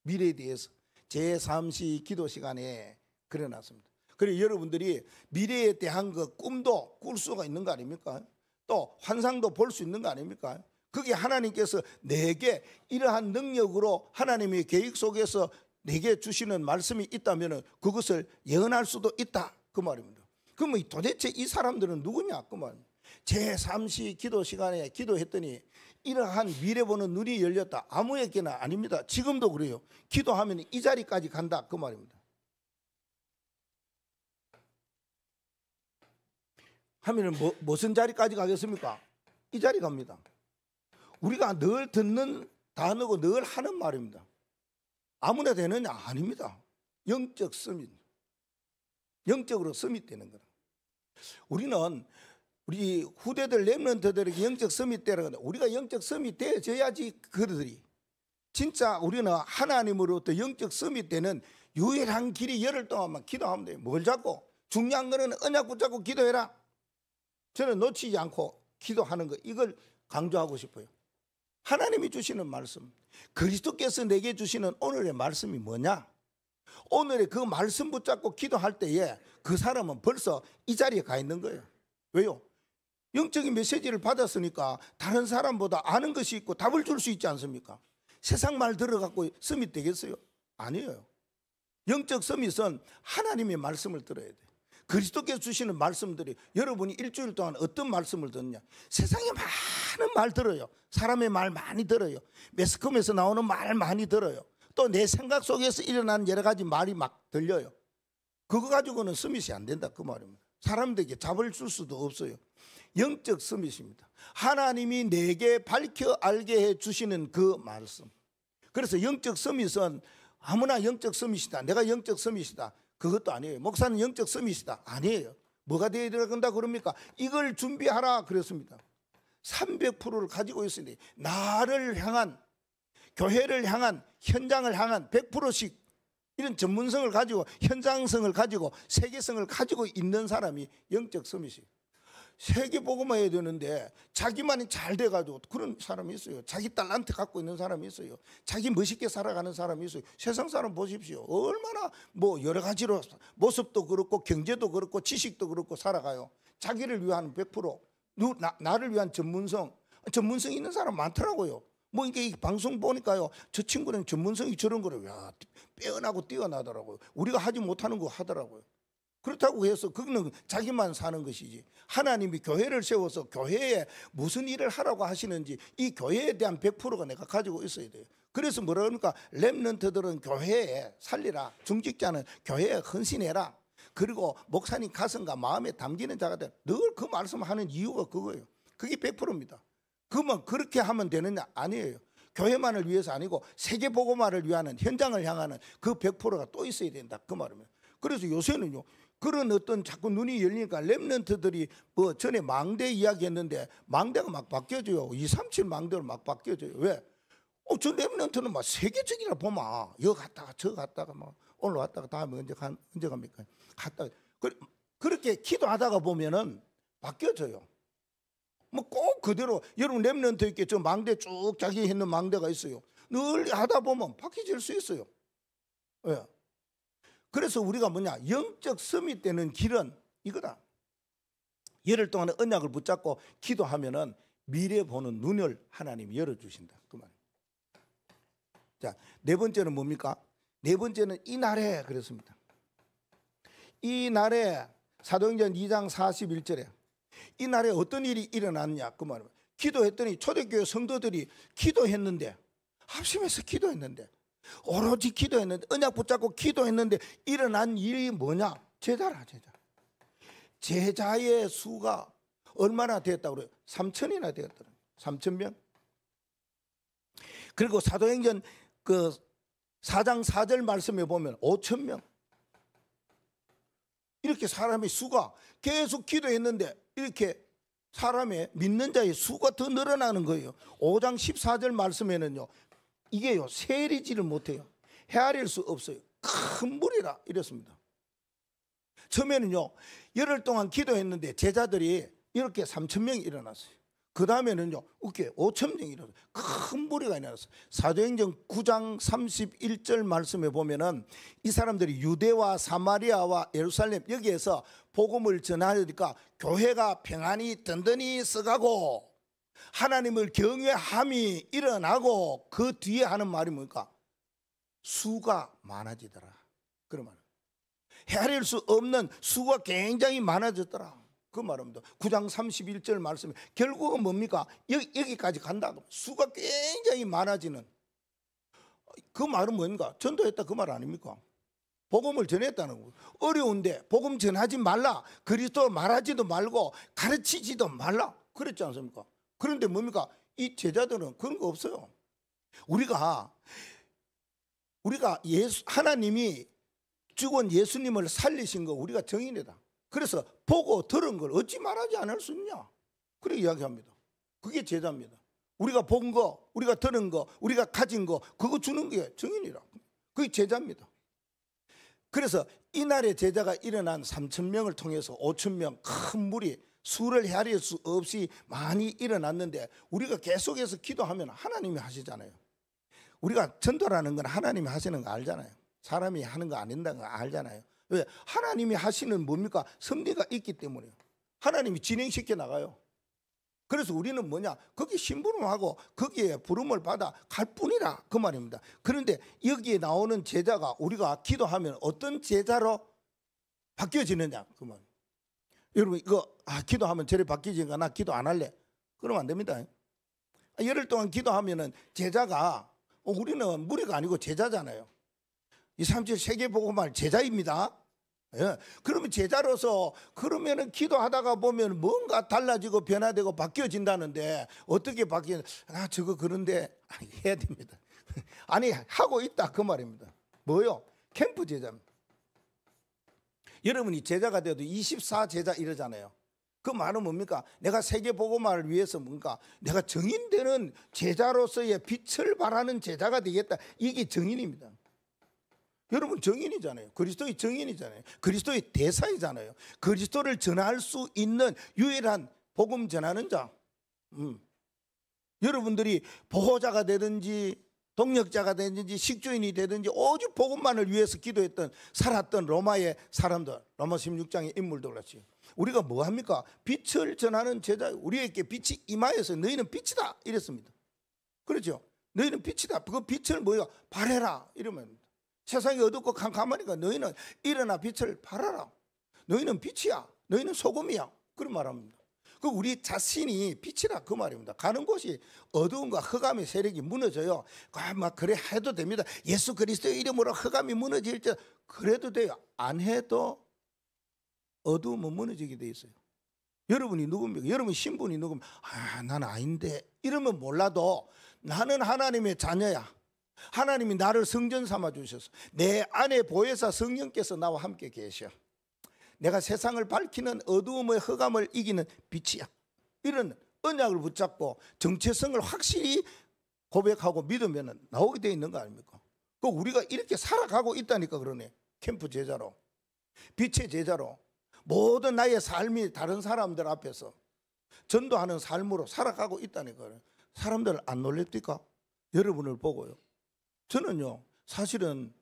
미래에 대해서 제3시 기도 시간에 그려놨습니다. 그래서 여러분들이 미래에 대한 그 꿈도 꿀 수가 있는 거 아닙니까? 또 환상도 볼 수 있는 거 아닙니까? 그게 하나님께서 내게 이러한 능력으로 하나님의 계획 속에서 내게 주시는 말씀이 있다면 그것을 예언할 수도 있다 그 말입니다. 그러면 도대체 이 사람들은 누구냐 그 말입니다. 제3시 기도 시간에 기도했더니 이러한 미래 보는 눈이 열렸다. 아무에게나 아닙니다. 지금도 그래요. 기도하면 이 자리까지 간다 그 말입니다. 하면 무슨 자리까지 가겠습니까? 이 자리 갑니다. 우리가 늘 듣는 단어고 늘 하는 말입니다. 아무나 되느냐? 아닙니다. 영적 서밋, 영적으로 서밋되는 거다. 우리는 우리 후대들 렘넌트들에게 영적 서밋 되는 건데, 우리가 영적 서밋 되어져야지 그들이 진짜 우리는 하나님으로부터 영적 서밋 되는 유일한 길이 열흘 동안만 기도하면 돼요. 뭘 잡고? 중요한 거는 언약 붙잡고 기도해라. 저는 놓치지 않고 기도하는 거, 이걸 강조하고 싶어요. 하나님이 주시는 말씀, 그리스도께서 내게 주시는 오늘의 말씀이 뭐냐? 오늘의 그 말씀 붙잡고 기도할 때에 그 사람은 벌써 이 자리에 가 있는 거예요. 왜요? 영적인 메시지를 받았으니까 다른 사람보다 아는 것이 있고 답을 줄 수 있지 않습니까? 세상 말 들어갖고 서밋 되겠어요? 아니에요. 영적 서밋은 하나님의 말씀을 들어야 돼요. 그리스도께서 주시는 말씀들이, 여러분이 일주일 동안 어떤 말씀을 듣느냐? 세상에 많은 말 들어요. 사람의 말 많이 들어요. 매스컴에서 나오는 말 많이 들어요. 또 내 생각 속에서 일어나는 여러 가지 말이 막 들려요. 그거 가지고는 서밋이 안 된다 그 말입니다. 사람들에게 답을 줄 수도 없어요. 영적 서밋입니다. 하나님이 내게 밝혀 알게 해주시는 그 말씀. 그래서 영적 서밋은 아무나 영적 서밋이다, 내가 영적 서밋이다, 그것도 아니에요. 목사는 영적 서밋이다, 아니에요. 뭐가 되어야 된다 그럽니까? 이걸 준비하라 그랬습니다. 300%를 가지고 있으니 나를 향한, 교회를 향한, 현장을 향한 100%씩 이런 전문성을 가지고, 현장성을 가지고, 세계성을 가지고 있는 사람이 영적 서밋이에요. 세계 복음화 해야 되는데 자기만이 잘 돼가지고 그런 사람이 있어요. 자기 달란트 갖고 있는 사람이 있어요. 자기 멋있게 살아가는 사람이 있어요. 세상 사람 보십시오. 얼마나 뭐 여러 가지로 모습도 그렇고 경제도 그렇고 지식도 그렇고 살아가요. 자기를 위한 100%, 나를 위한 전문성 있는 사람 많더라고요. 뭐 이게 방송 보니까요, 저 친구는 전문성이 저런 거래요. 야, 빼어나고 뛰어나더라고요. 우리가 하지 못하는 거 하더라고요. 그렇다고 해서 그거는 자기만 사는 것이지, 하나님이 교회를 세워서 교회에 무슨 일을 하라고 하시는지 이 교회에 대한 100%가 내가 가지고 있어야 돼요. 그래서 뭐라 그러니까 렘넌트들은 교회에 살리라, 중직자는 교회에 헌신해라, 그리고 목사님 가슴과 마음에 담기는 자가 늘 그 말씀하는 이유가 그거예요. 그게 100%입니다. 그만 그렇게 하면 되느냐? 아니에요. 교회만을 위해서 아니고 세계 복음화를 위하는, 현장을 향하는 그 100%가 또 있어야 된다 그 말입니다. 그래서 요새는요, 그런 어떤 자꾸 눈이 열리니까 렘넌트들이 뭐 전에 망대 이야기했는데 망대가 막 바뀌어져요. 237 망대로 막 바뀌어져요. 왜? 저 렘넌트는 막 세계적이라 보면 여기 갔다가 저 갔다가 막 올라왔다가 다음에 언제 갑니까? 갔다가 그렇게 기도하다가 보면은 바뀌어져요. 뭐 꼭 그대로, 여러분 렘넌트 있게 저 망대 쭉 자기 했는 망대가 있어요. 늘 하다 보면 바뀌질 수 있어요. 왜? 그래서 우리가 뭐냐, 영적 서밋 되는 길은 이거다. 열흘 동안 언약을 붙잡고 기도하면은 미래 보는 눈을 하나님이 열어주신다 그 말이에요. 자, 네 번째는 뭡니까? 네 번째는 이 날에 그랬습니다. 이 날에 사도행전 2장 41절에 이 날에 어떤 일이 일어났냐 그 말입니다. 기도했더니 초대교회 성도들이 기도했는데, 합심해서 기도했는데, 오로지 기도했는데, 언약 붙잡고 기도했는데 일어난 일이 뭐냐? 제자라, 제자. 제자의 수가 얼마나 되었다고 그래요? 3,000이나 되었더라고요. 3,000명. 그리고 사도행전 그 4장 4절 말씀에 보면 5,000명. 이렇게 사람의 수가 계속 기도했는데 이렇게 사람의 믿는 자의 수가 더 늘어나는 거예요. 5장 14절 말씀에는요, 이게요 세리지를 못해요. 헤아릴 수 없어요. 큰 물이라 이랬습니다. 처음에는요 열흘 동안 기도했는데 제자들이 이렇게 3,000명이 일어났어요. 그 다음에는요 5,000명이 일어났어요. 큰 무리가 일어났어요. 사도행전 9장 31절 말씀에 보면은 이 사람들이 유대와 사마리아와 예루살렘 여기에서 복음을 전하니까 교회가 평안히 든든히 써가고 하나님을 경외함이 일어나고, 그 뒤에 하는 말이 뭡니까? 수가 많아지더라 그런 말. 헤아릴 수 없는 수가 굉장히 많아졌더라 그 말입니다. 9장 31절 말씀에 결국은 뭡니까? 여기까지 간다. 수가 굉장히 많아지는 그 말은 뭡니까? 전도했다 그 말 아닙니까? 복음을 전했다는 거예요. 어려운데 복음 전하지 말라, 그리스도 말하지도 말고 가르치지도 말라 그랬지 않습니까? 그런데 뭡니까? 이 제자들은 그런 거 없어요. 우리가 하나님이 죽은 예수님을 살리신 거 우리가 정인이다. 그래서 보고 들은 걸 어찌 말하지 않을 수 있냐, 그렇게 이야기합니다. 그게 제자입니다. 우리가 본 거, 우리가 들은 거, 우리가 가진 거, 그거 주는 게 정인이라. 그게 제자입니다. 그래서 이날의 제자가 일어난 3,000명을 통해서 5,000명 큰 물이 수를 헤아릴 수 없이 많이 일어났는데 우리가 계속해서 기도하면 하나님이 하시잖아요. 우리가 전도라는 건 하나님이 하시는 거 알잖아요. 사람이 하는 거 아닌다는 거 알잖아요. 왜? 하나님이 하시는 뭡니까? 섭리가 있기 때문에요. 하나님이 진행시켜 나가요. 그래서 우리는 뭐냐? 거기 심부름하고 거기에 부름을 받아 갈 뿐이라 그 말입니다. 그런데 여기에 나오는 제자가 우리가 기도하면 어떤 제자로 바뀌어지느냐 그 말. 여러분 이거 기도하면 저리 바뀌지니까 나 기도 안 할래. 그러면 안 됩니다. 열흘 동안 기도하면은 제자가 우리는 무리가 아니고 제자잖아요. 237 세계복음할 제자입니다. 예. 그러면 제자로서 그러면은 기도하다가 보면 뭔가 달라지고 변화되고 바뀌어진다는데 어떻게 바뀌는? 저거 그런데 해야 됩니다. 아니 하고 있다 그 말입니다. 뭐요? 캠프 제자입니다. 여러분이 제자가 돼도 24제자 이러잖아요. 그 말은 뭡니까? 내가 세계복음화를 위해서 뭔가 내가 정인되는 제자로서의 빛을 발하는 제자가 되겠다. 이게 정인입니다. 여러분 정인이잖아요. 그리스도의 정인이잖아요. 그리스도의 대사이잖아요. 그리스도를 전할 수 있는 유일한 복음 전하는 자. 여러분들이 보호자가 되든지 동력자가 되든지 식주인이 되든지 오직 복음만을 위해서 기도했던 살았던 로마의 사람들, 로마 16장의 인물들 같이 우리가 뭐합니까? 빛을 전하는 제자. 우리에게 빛이 임하여서 너희는 빛이다 이랬습니다. 그렇죠? 너희는 빛이다. 그 빛을 뭐야? 발해라 이러면 세상이 어둡고 캄캄하니까 너희는 일어나 빛을 발하라. 너희는 빛이야. 너희는 소금이야. 그런 말합니다. 그 우리 자신이 빛이라 그 말입니다. 가는 곳이 어두움과 흑암의 세력이 무너져요. 막 그래 해도 됩니다. 예수 그리스도의 이름으로 흑암이 무너질 때 그래도 돼요. 안 해도 어두움은 무너지게 돼 있어요. 여러분이 누굽니까? 여러분 신분이 누굽니까? 나는 아닌데 이러면 몰라도 나는 하나님의 자녀야. 하나님이 나를 성전 삼아 주셔서 내 안에 보혜사 성령께서 나와 함께 계셔. 내가 세상을 밝히는 어두움의 흑암을 이기는 빛이야. 이런 언약을 붙잡고 정체성을 확실히 고백하고 믿으면 나오게 되어 있는 거 아닙니까? 그 우리가 이렇게 살아가고 있다니까 그러네. 캠프 제자로, 빛의 제자로 모든 나의 삶이 다른 사람들 앞에서 전도하는 삶으로 살아가고 있다니까. 사람들 안 놀랍니까? 여러분을 보고요. 저는요 사실은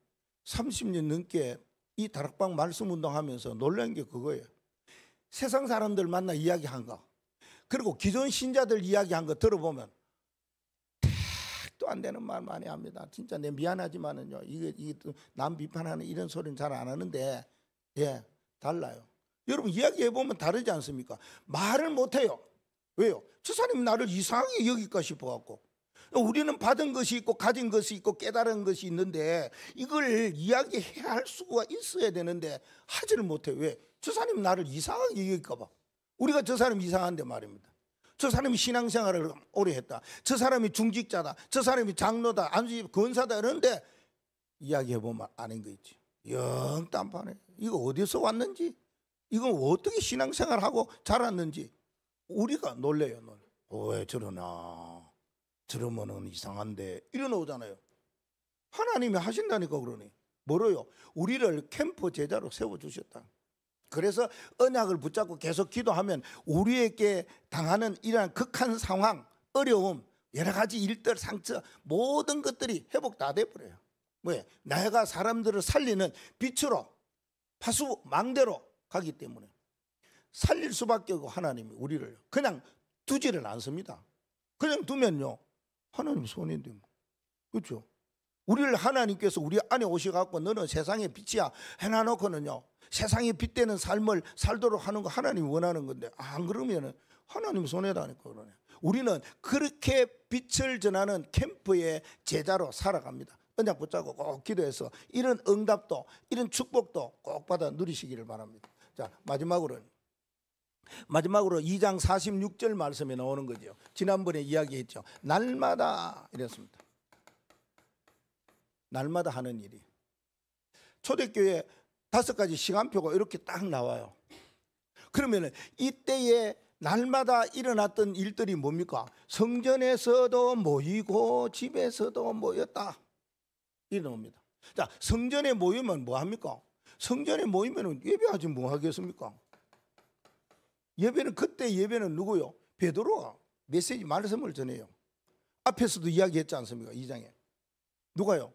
30년 넘게 이 다락방 말씀 운동하면서 놀란 게 그거예요. 세상 사람들 만나 이야기한 거 그리고 기존 신자들 이야기한 거 들어보면 택도 안 되는 말 많이 합니다. 진짜 내 미안하지만은요 이게 남 비판하는 이런 소리는 잘 안 하는데 예 달라요. 여러분 이야기해보면 다르지 않습니까? 말을 못해요. 왜요? 저 사람이 나를 이상하게 여길까 싶어갖고 우리는 받은 것이 있고 가진 것이 있고 깨달은 것이 있는데 이걸 이야기해야 할 수가 있어야 되는데 하지를 못해요. 왜? 저 사람이 나를 이상하게 여길까 봐. 우리가 저 사람이 이상한데 말입니다. 저 사람이 신앙생활을 오래 했다. 저 사람이 중직자다. 저 사람이 장로다. 안수 권사다. 이러는데 이야기해보면 아닌 거 있지. 영 딴판해. 이거 어디서 왔는지 이건 어떻게 신앙생활하고 자랐는지 우리가 놀래요. 왜 저러나. 저러면은 이상한데 이러나오잖아요. 하나님이 하신다니까 그러니 뭐로요? 우리를 캠프 제자로 세워주셨다. 그래서 언약을 붙잡고 계속 기도하면 우리에게 당하는 이러한 극한 상황, 어려움, 여러 가지 일들, 상처 모든 것들이 회복 다 돼버려요. 왜? 내가 사람들을 살리는 빛으로 파수망대로 가기 때문에 살릴 수밖에 없고 하나님이 우리를 그냥 두지를 않습니다. 그냥 두면요 하나님 손인데 그렇죠? 우리를 하나님께서 우리 안에 오셔갖고 너는 세상의 빛이야 해놔놓고는요 세상에 빛되는 삶을 살도록 하는 거 하나님이 원하는 건데 안 그러면은 하나님 손해라니까 그러네. 우리는 그렇게 빛을 전하는 캠프의 제자로 살아갑니다. 언약 붙잡고 꼭 기도해서 이런 응답도 이런 축복도 꼭 받아 누리시기를 바랍니다. 자 마지막으로 2장 46절 말씀에 나오는 거죠. 지난번에 이야기했죠. 날마다 이랬습니다. 날마다 하는 일이. 초대교회 5가지 시간표가 이렇게 딱 나와요. 그러면 이때에 날마다 일어났던 일들이 뭡니까? 성전에서도 모이고 집에서도 모였다. 이럽니다. 자, 성전에 모이면 뭐 합니까? 성전에 모이면 예배하지 뭐 하겠습니까? 예배는 그때 예배는 누구요? 베드로가 메시지 말씀을 전해요. 앞에서도 이야기했지 않습니까? 2장에. 누가요?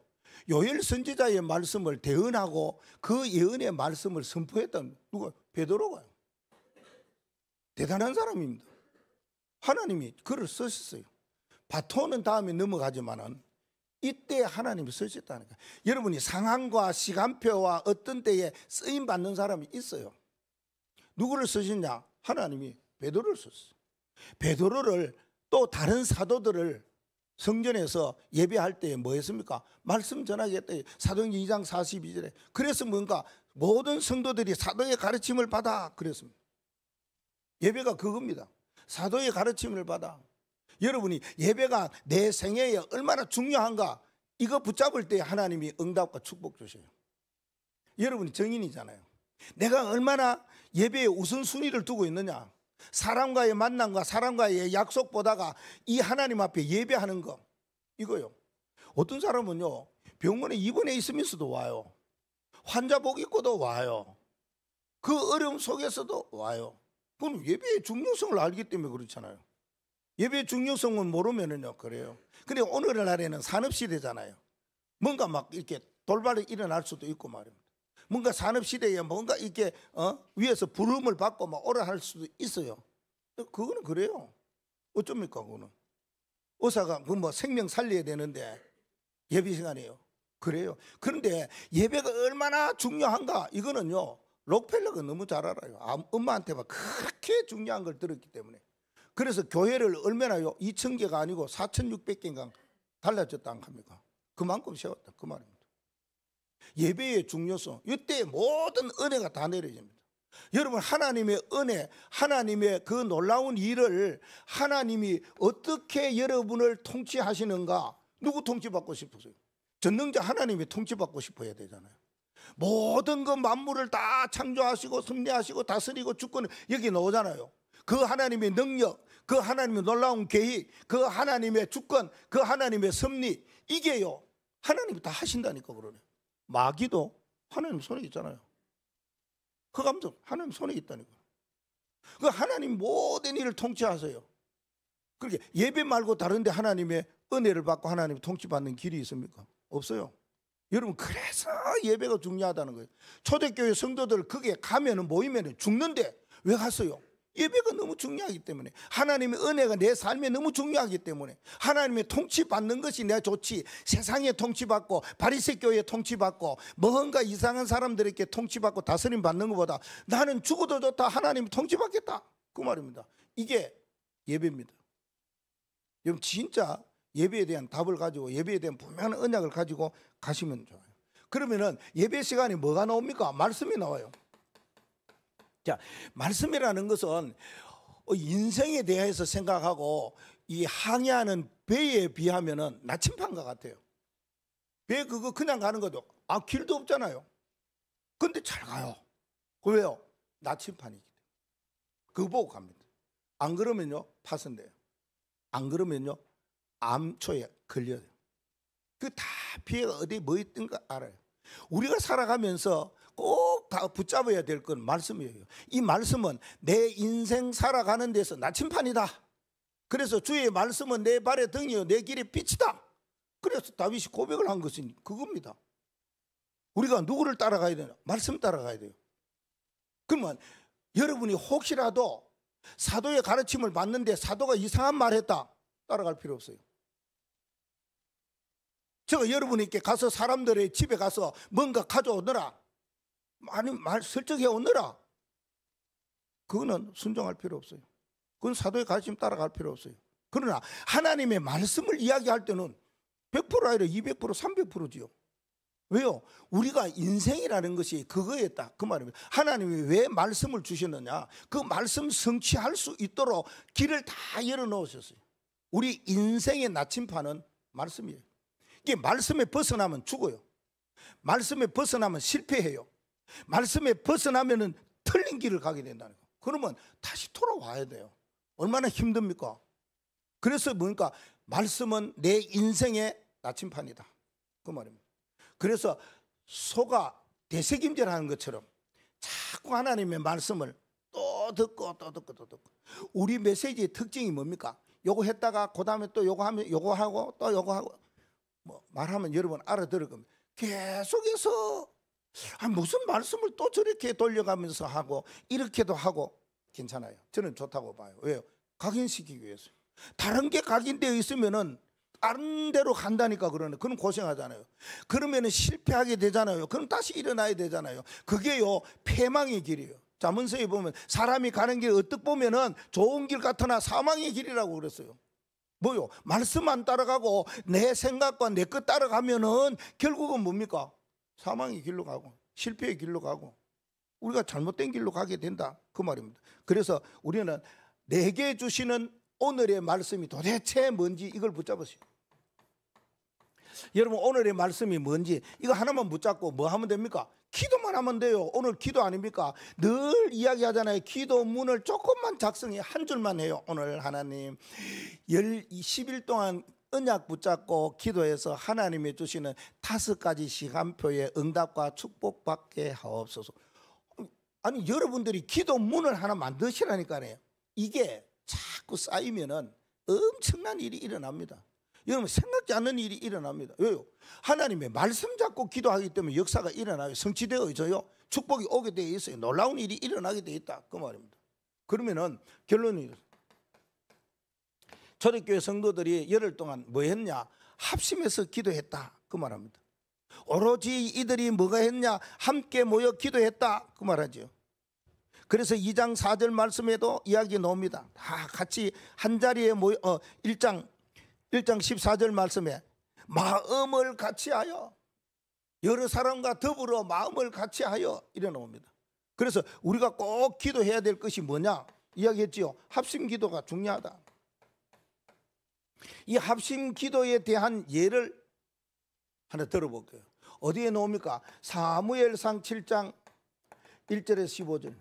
요엘 선지자의 말씀을 대언하고 그 예언의 말씀을 선포했던 누가? 베드로가요. 대단한 사람입니다. 하나님이 글을 쓰셨어요. 바톤은 다음에 넘어가지만은 이때 하나님이 쓰셨다니까. 여러분이 상황과 시간표와 어떤 때에 쓰임 받는 사람이 있어요. 누구를 쓰셨냐? 하나님이 베드로를 썼어요. 베드로를 또 다른 사도들을 성전에서 예배할 때 뭐 했습니까? 말씀 전하겠다. 사도행전 2장 42절에. 그래서 뭔가 모든 성도들이 사도의 가르침을 받아 그랬습니다. 예배가 그겁니다. 사도의 가르침을 받아. 여러분이 예배가 내 생애에 얼마나 중요한가, 이거 붙잡을 때 하나님이 응답과 축복 주셔요. 여러분이 정인이잖아요. 내가 얼마나 예배에 우선순위를 두고 있느냐. 사람과의 만남과 사람과의 약속보다가 이 하나님 앞에 예배하는 거, 이거요. 어떤 사람은요, 병원에 입원해 있으면서도 와요. 환자 복 입고도 와요. 그 어려움 속에서도 와요. 그건 예배의 중요성을 알기 때문에 그렇잖아요. 예배의 중요성은 모르면은요, 그래요. 근데 오늘날에는 산업시대잖아요. 뭔가 막 이렇게 돌발이 일어날 수도 있고 말입니다. 뭔가 산업시대에 뭔가 이렇게 위에서 부름을 받고 막 오라 할 수도 있어요. 그거는 그래요. 어쩝니까 그거는. 의사가 그 뭐 생명 살려야 되는데 예배 시간이에요. 그래요. 그런데 예배가 얼마나 중요한가, 이거는요 록펠러가 너무 잘 알아요. 엄마한테 막 그렇게 중요한 걸 들었기 때문에. 그래서 교회를 얼마나요? 2,000개가 아니고 4,600개인가 달라졌다 안 합니까? 그만큼 세웠다 그 말입니다. 예배의 중요성, 이때 모든 은혜가 다 내려집니다. 여러분, 하나님의 은혜, 하나님의 그 놀라운 일을 하나님이 어떻게 여러분을 통치하시는가. 누구 통치받고 싶으세요? 전능자 하나님이 통치받고 싶어야 되잖아요. 모든 그 만물을 다 창조하시고 섭리하시고 다스리고 주권을 여기 나오잖아요. 그 하나님의 능력, 그 하나님의 놀라운 계획, 그 하나님의 주권, 그 하나님의 섭리, 이게요 하나님이 다 하신다니까. 그러네. 마귀도 하나님 손에 있잖아요. 흑암도 하나님 손에 있다니까. 그 하나님 모든 일을 통치하세요. 그렇게 예배 말고 다른데 하나님의 은혜를 받고 하나님 통치받는 길이 있습니까? 없어요. 여러분, 그래서 예배가 중요하다는 거예요. 초대교회 성도들 거기에 가면은 모이면은 죽는데 왜 갔어요? 예배가 너무 중요하기 때문에, 하나님의 은혜가 내 삶에 너무 중요하기 때문에, 하나님의 통치받는 것이 내가 좋지, 세상에 통치받고 바리새 교회에 통치받고 뭔가 이상한 사람들에게 통치받고 다스림 받는 것보다 나는 죽어도 좋다, 하나님이 통치받겠다, 그 말입니다. 이게 예배입니다. 여러분, 진짜 예배에 대한 답을 가지고 예배에 대한 분명한 언약을 가지고 가시면 좋아요. 그러면은 예배 시간에 뭐가 나옵니까? 말씀이 나와요. 자, 말씀이라는 것은 인생에 대해서 생각하고 이 항해하는 배에 비하면은 나침판과 같아요. 배 그거 그냥 가는 것도 길도 없잖아요. 근데 잘 가요. 왜요? 나침판이기 때문에. 그거 보고 갑니다. 안 그러면요 파손돼요. 안 그러면요 암초에 걸려요. 그 다 피해가 어디 뭐 있던가 알아요. 우리가 살아가면서 꼭 다 붙잡아야 될 건 말씀이에요. 이 말씀은 내 인생 살아가는 데서 나침판이다. 그래서 주의 말씀은 내 발의 등이요 내 길의 빛이다. 그래서 다윗이 고백을 한 것은 그겁니다. 우리가 누구를 따라가야 되나? 말씀 따라가야 돼요. 그러면 여러분이 혹시라도 사도의 가르침을 받는데 사도가 이상한 말 했다, 따라갈 필요 없어요. 제가 여러분에게 가서 사람들의 집에 가서 뭔가 가져오느라, 아니 말 설득해 오느라, 그거는 순종할 필요 없어요. 그건 사도의 가르침 따라갈 필요 없어요. 그러나 하나님의 말씀을 이야기할 때는 100% 아니라 200%, 300%지요. 왜요? 우리가 인생이라는 것이 그거에 딱 그 말입니다. 하나님이 왜 말씀을 주셨느냐? 그 말씀 성취할 수 있도록 길을 다 열어놓으셨어요. 우리 인생의 나침판은 말씀이에요. 이게 말씀에 벗어나면 죽어요. 말씀에 벗어나면 실패해요. 말씀에 벗어나면은 틀린 길을 가게 된다는 거. 그러면 다시 돌아와야 돼요. 얼마나 힘듭니까? 그래서 뭡니까? 말씀은 내 인생의 나침판이다, 그 말입니다. 그래서 소가 되새김질하는 것처럼 자꾸 하나님의 말씀을 또 또 듣고 또 듣고 또 듣고. 우리 메시지의 특징이 뭡니까? 요거 했다가 그 다음에 또 요거 하면 요거 하고 또 요거 하고, 뭐 말하면 여러분 알아들을 겁니다. 계속해서 무슨 말씀을 또 저렇게 돌려가면서 하고 이렇게도 하고. 괜찮아요. 저는 좋다고 봐요. 왜요? 각인시키기 위해서. 다른 게 각인되어 있으면은 다른 데로 간다니까. 그러는 그럼 고생하잖아요. 그러면은 실패하게 되잖아요. 그럼 다시 일어나야 되잖아요. 그게요 패망의 길이에요. 잠언서에 보면 사람이 가는 길 어떻게 보면은 좋은 길 같으나 사망의 길이라고 그랬어요. 뭐요? 말씀 안 따라가고 내 생각과 내 것 따라가면은 결국은 뭡니까? 사망의 길로 가고 실패의 길로 가고 우리가 잘못된 길로 가게 된다, 그 말입니다. 그래서 우리는 내게 주시는 오늘의 말씀이 도대체 뭔지 이걸 붙잡으세요. 여러분, 오늘의 말씀이 뭔지 이거 하나만 붙잡고 뭐 하면 됩니까? 기도만 하면 돼요. 오늘 기도 아닙니까? 늘 이야기하잖아요. 기도문을 조금만 작성해, 한 줄만 해요. 오늘 하나님 10일 동안 언약 붙잡고 기도해서 하나님이 주시는 5가지 시간표의 응답과 축복받게 하옵소서. 아니, 여러분들이 기도문을 하나 만드시라니까요. 이게 자꾸 쌓이면은 엄청난 일이 일어납니다. 여러분, 생각지 않는 일이 일어납니다. 왜요? 하나님의 말씀 잡고 기도하기 때문에 역사가 일어나요. 성취되어져요. 축복이 오게 되어 있어요. 놀라운 일이 일어나게 되어 있다, 그 말입니다. 그러면은 결론이, 초대교회 성도들이 열흘 동안 뭐 했냐? 합심해서 기도했다, 그 말합니다. 오로지 이들이 뭐가 했냐? 함께 모여 기도했다, 그 말하죠. 그래서 2장 4절 말씀에도 이야기 나옵니다. 다 같이 한 자리에 모여 1장 14절 말씀에 마음을 같이하여, 여러 사람과 더불어 마음을 같이하여 이래 나옵니다. 그래서 우리가 꼭 기도해야 될 것이 뭐냐 이야기했지요. 합심 기도가 중요하다. 이 합심 기도에 대한 예를 하나 들어볼게요. 어디에 나옵니까? 사무엘상 7장 1절에서 15절.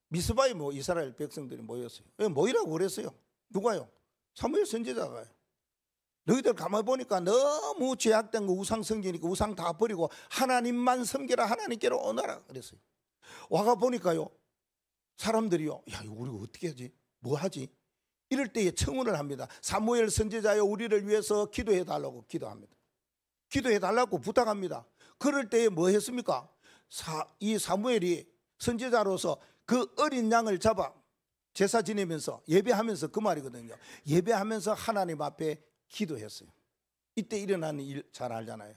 미스바에 뭐 이스라엘 백성들이 모였어요. 왜 모이라고 그랬어요? 누가요? 사무엘 선지자가요. 너희들 가만히 보니까 너무 죄악된 거 우상 성전이니까 우상 다 버리고 하나님만 섬기라, 하나님께로 오너라 그랬어요. 와가 보니까요, 사람들이요, 야, 이거 우리가 어떻게 하지? 뭐 하지? 이럴 때에 청혼을 합니다. 사무엘 선지자여, 우리를 위해서 기도해 달라고 기도합니다. 기도해 달라고 부탁합니다. 그럴 때에 뭐 했습니까? 이 사무엘이 선지자로서 그 어린 양을 잡아 제사 지내면서 예배하면서, 그 말이거든요. 예배하면서 하나님 앞에 기도했어요. 이때 일어나는 일 잘 알잖아요.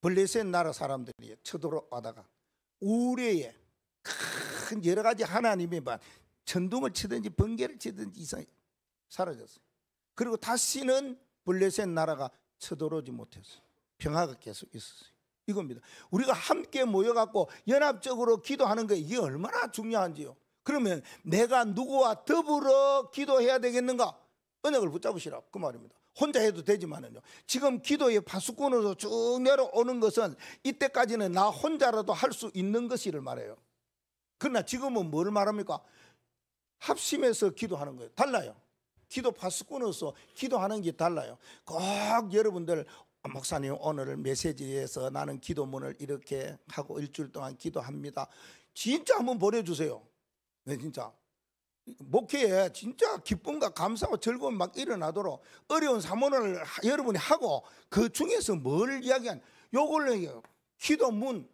블레셋 나라 사람들이 쳐들어와다가 우레에 큰 여러 가지 하나님의 천둥을 치든지 번개를 치든지 이상 사라졌어요. 그리고 다시는 블레셋 나라가 쳐들어오지 못했어요. 평화가 계속 있었어요. 이겁니다. 우리가 함께 모여갖고 연합적으로 기도하는 게 이게 얼마나 중요한지요. 그러면 내가 누구와 더불어 기도해야 되겠는가? 언약을 붙잡으시라, 그 말입니다. 혼자 해도 되지만은요, 지금 기도의 파수꾼으로 쭉 내려오는 것은 이때까지는 나 혼자라도 할 수 있는 것이를 말해요. 그러나 지금은 뭘 말합니까? 합심해서 기도하는 거예요. 달라요. 기도 파수꾼으로서 기도하는 게 달라요. 꼭 여러분들, 목사님 오늘 메시지에서 나는 기도문을 이렇게 하고 일주일 동안 기도합니다, 진짜 한번 보내주세요. 네, 진짜 목회에 진짜 기쁨과 감사와 즐거움이 막 일어나도록 어려운 사모를 여러분이 하고, 그 중에서 뭘 이야기한 요걸로 기도문,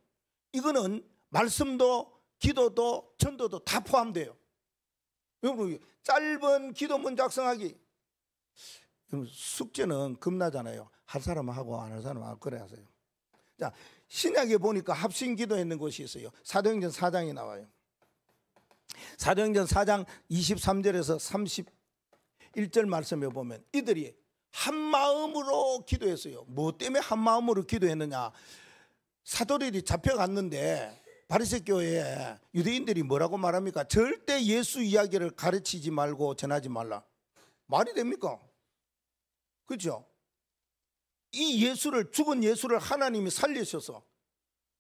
이거는 말씀도 기도도 전도도 다 포함돼요. 여러분, 짧은 기도문 작성하기, 숙제는 겁나잖아요. 할 사람은 하고 안 할 사람은 안, 그래 하세요. 자, 신약에 보니까 합심 기도했는 곳이 있어요. 사도행전 4장이 나와요. 사도행전 4장 23절에서 31절 말씀에 보면 이들이 한 마음으로 기도했어요. 뭐 때문에 한 마음으로 기도했느냐? 사도들이 잡혀갔는데 바리새 교회에 유대인들이 뭐라고 말합니까? 절대 예수 이야기를 가르치지 말고 전하지 말라. 말이 됩니까? 그렇죠? 이 예수를, 죽은 예수를 하나님이 살리셔서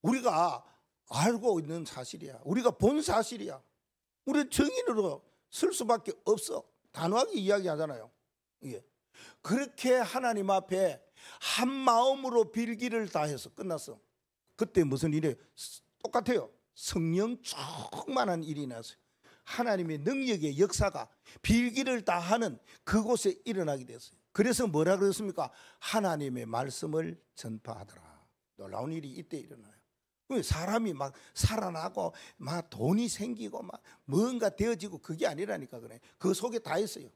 우리가 알고 있는 사실이야. 우리가 본 사실이야. 우리 증인으로 쓸 수밖에 없어. 단호하게 이야기하잖아요. 예. 그렇게 하나님 앞에 한 마음으로 빌기를 다해서 끝났어. 그때 무슨 일이 똑같아요. 성령 충만한 일이 났어요. 하나님의 능력의 역사가 빌기를 다하는 그곳에 일어나게 됐어요. 그래서 뭐라 그랬습니까? 하나님의 말씀을 전파하더라. 놀라운 일이 이때 일어나요. 사람이 막 살아나고 막 돈이 생기고 막 뭔가 되어지고 그게 아니라니까 그래. 그 속에 다 있어요.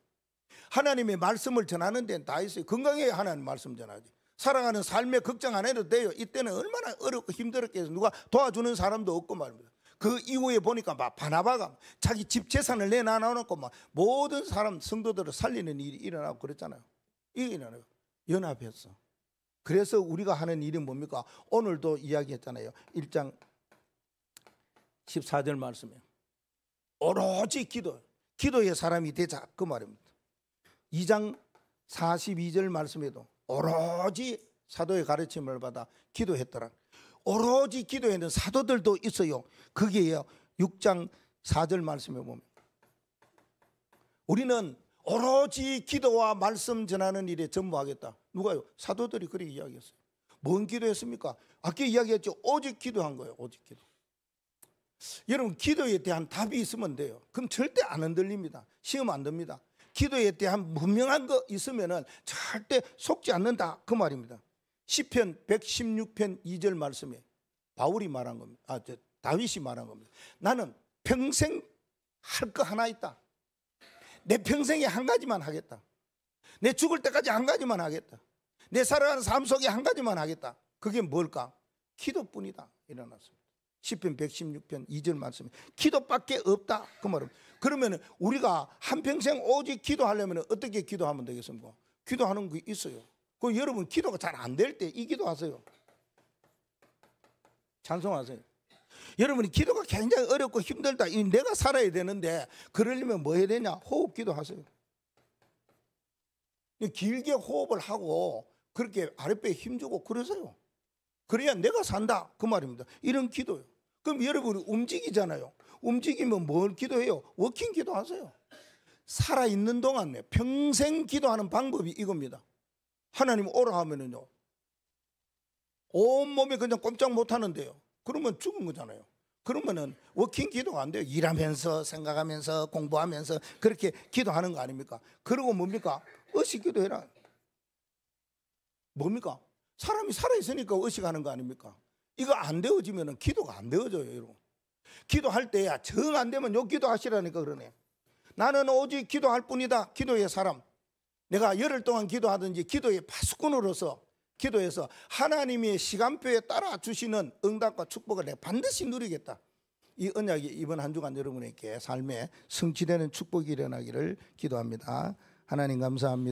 하나님의 말씀을 전하는 데는 다 있어요. 건강해야 하나님 말씀 전하지. 살아가는 삶에 걱정 안 해도 돼요. 이때는 얼마나 어렵고 힘들었게 해서 누가 도와주는 사람도 없고 말입니다. 그 이후에 보니까 막 바나바가 자기 집 재산을 내놔놓고 막 모든 사람 성도들을 살리는 일이 일어나고 그랬잖아요. 이게 일어나요. 연합했어. 그래서 우리가 하는 일이 뭡니까? 오늘도 이야기했잖아요. 1장 14절 말씀이에요. 오로지 기도의 사람이 되자 그 말입니다. 2장 42절 말씀에도 오로지 사도의 가르침을 받아 기도했더라. 오로지 기도했는 사도들도 있어요. 그게요 6장 4절 말씀에 보면 우리는 오로지 기도와 말씀 전하는 일에 전무하겠다. 누가요? 사도들이 그렇게 이야기했어요. 뭔 기도했습니까? 아까 이야기했죠. 오직 기도한 거예요. 오직 기도. 여러분 기도에 대한 답이 있으면 돼요. 그럼 절대 안 흔들립니다. 시험 안 듭니다. 기도에 대한 분명한 거 있으면 절대 속지 않는다 그 말입니다. 시편 116편 2절 말씀에 바울이 말한 겁니다. 다윗이 말한 겁니다. 나는 평생 할 거 하나 있다. 내 평생에 한 가지만 하겠다. 내 죽을 때까지 한 가지만 하겠다. 내 살아가는 삶 속에 한 가지만 하겠다. 그게 뭘까? 기도뿐이다. 일어났습니다. 시편 116편 2절 말씀에 기도밖에 없다 그 말은. 그러면 우리가 한평생 오직 기도하려면 어떻게 기도하면 되겠습니까? 기도하는 게 있어요. 그 여러분 기도가 잘 안 될 때 이 기도하세요. 찬송하세요. 여러분이 기도가 굉장히 어렵고 힘들다. 내가 살아야 되는데 그러려면 뭐 해야 되냐? 호흡 기도하세요. 길게 호흡을 하고 그렇게 아랫배에 힘주고 그러세요. 그래야 내가 산다 그 말입니다. 이런 기도요. 그럼 여러분이 움직이잖아요. 움직이면 뭘 기도해요? 워킹 기도하세요. 살아있는 동안에 평생 기도하는 방법이 이겁니다. 하나님 오라 하면은요 온몸이 그냥 꼼짝 못하는데요. 그러면 죽은 거잖아요. 그러면은 워킹 기도가 안 돼요. 일하면서 생각하면서 공부하면서 그렇게 기도하는 거 아닙니까? 그리고 뭡니까? 의식 기도해라. 뭡니까? 사람이 살아있으니까 의식하는 거 아닙니까? 이거 안 되어지면 기도가 안 되어져요. 여러분. 기도할 때야 정 안 되면 요 기도하시라니까 그러네. 나는 오직 기도할 뿐이다. 기도의 사람. 내가 열흘 동안 기도하든지 기도의 파수꾼으로서 기도해서 하나님의 시간표에 따라 주시는 응답과 축복을 내가 반드시 누리겠다. 이 언약이 이번 한 주간 여러분에게 삶에 성취되는 축복이 일어나기를 기도합니다. 하나님 감사합니다.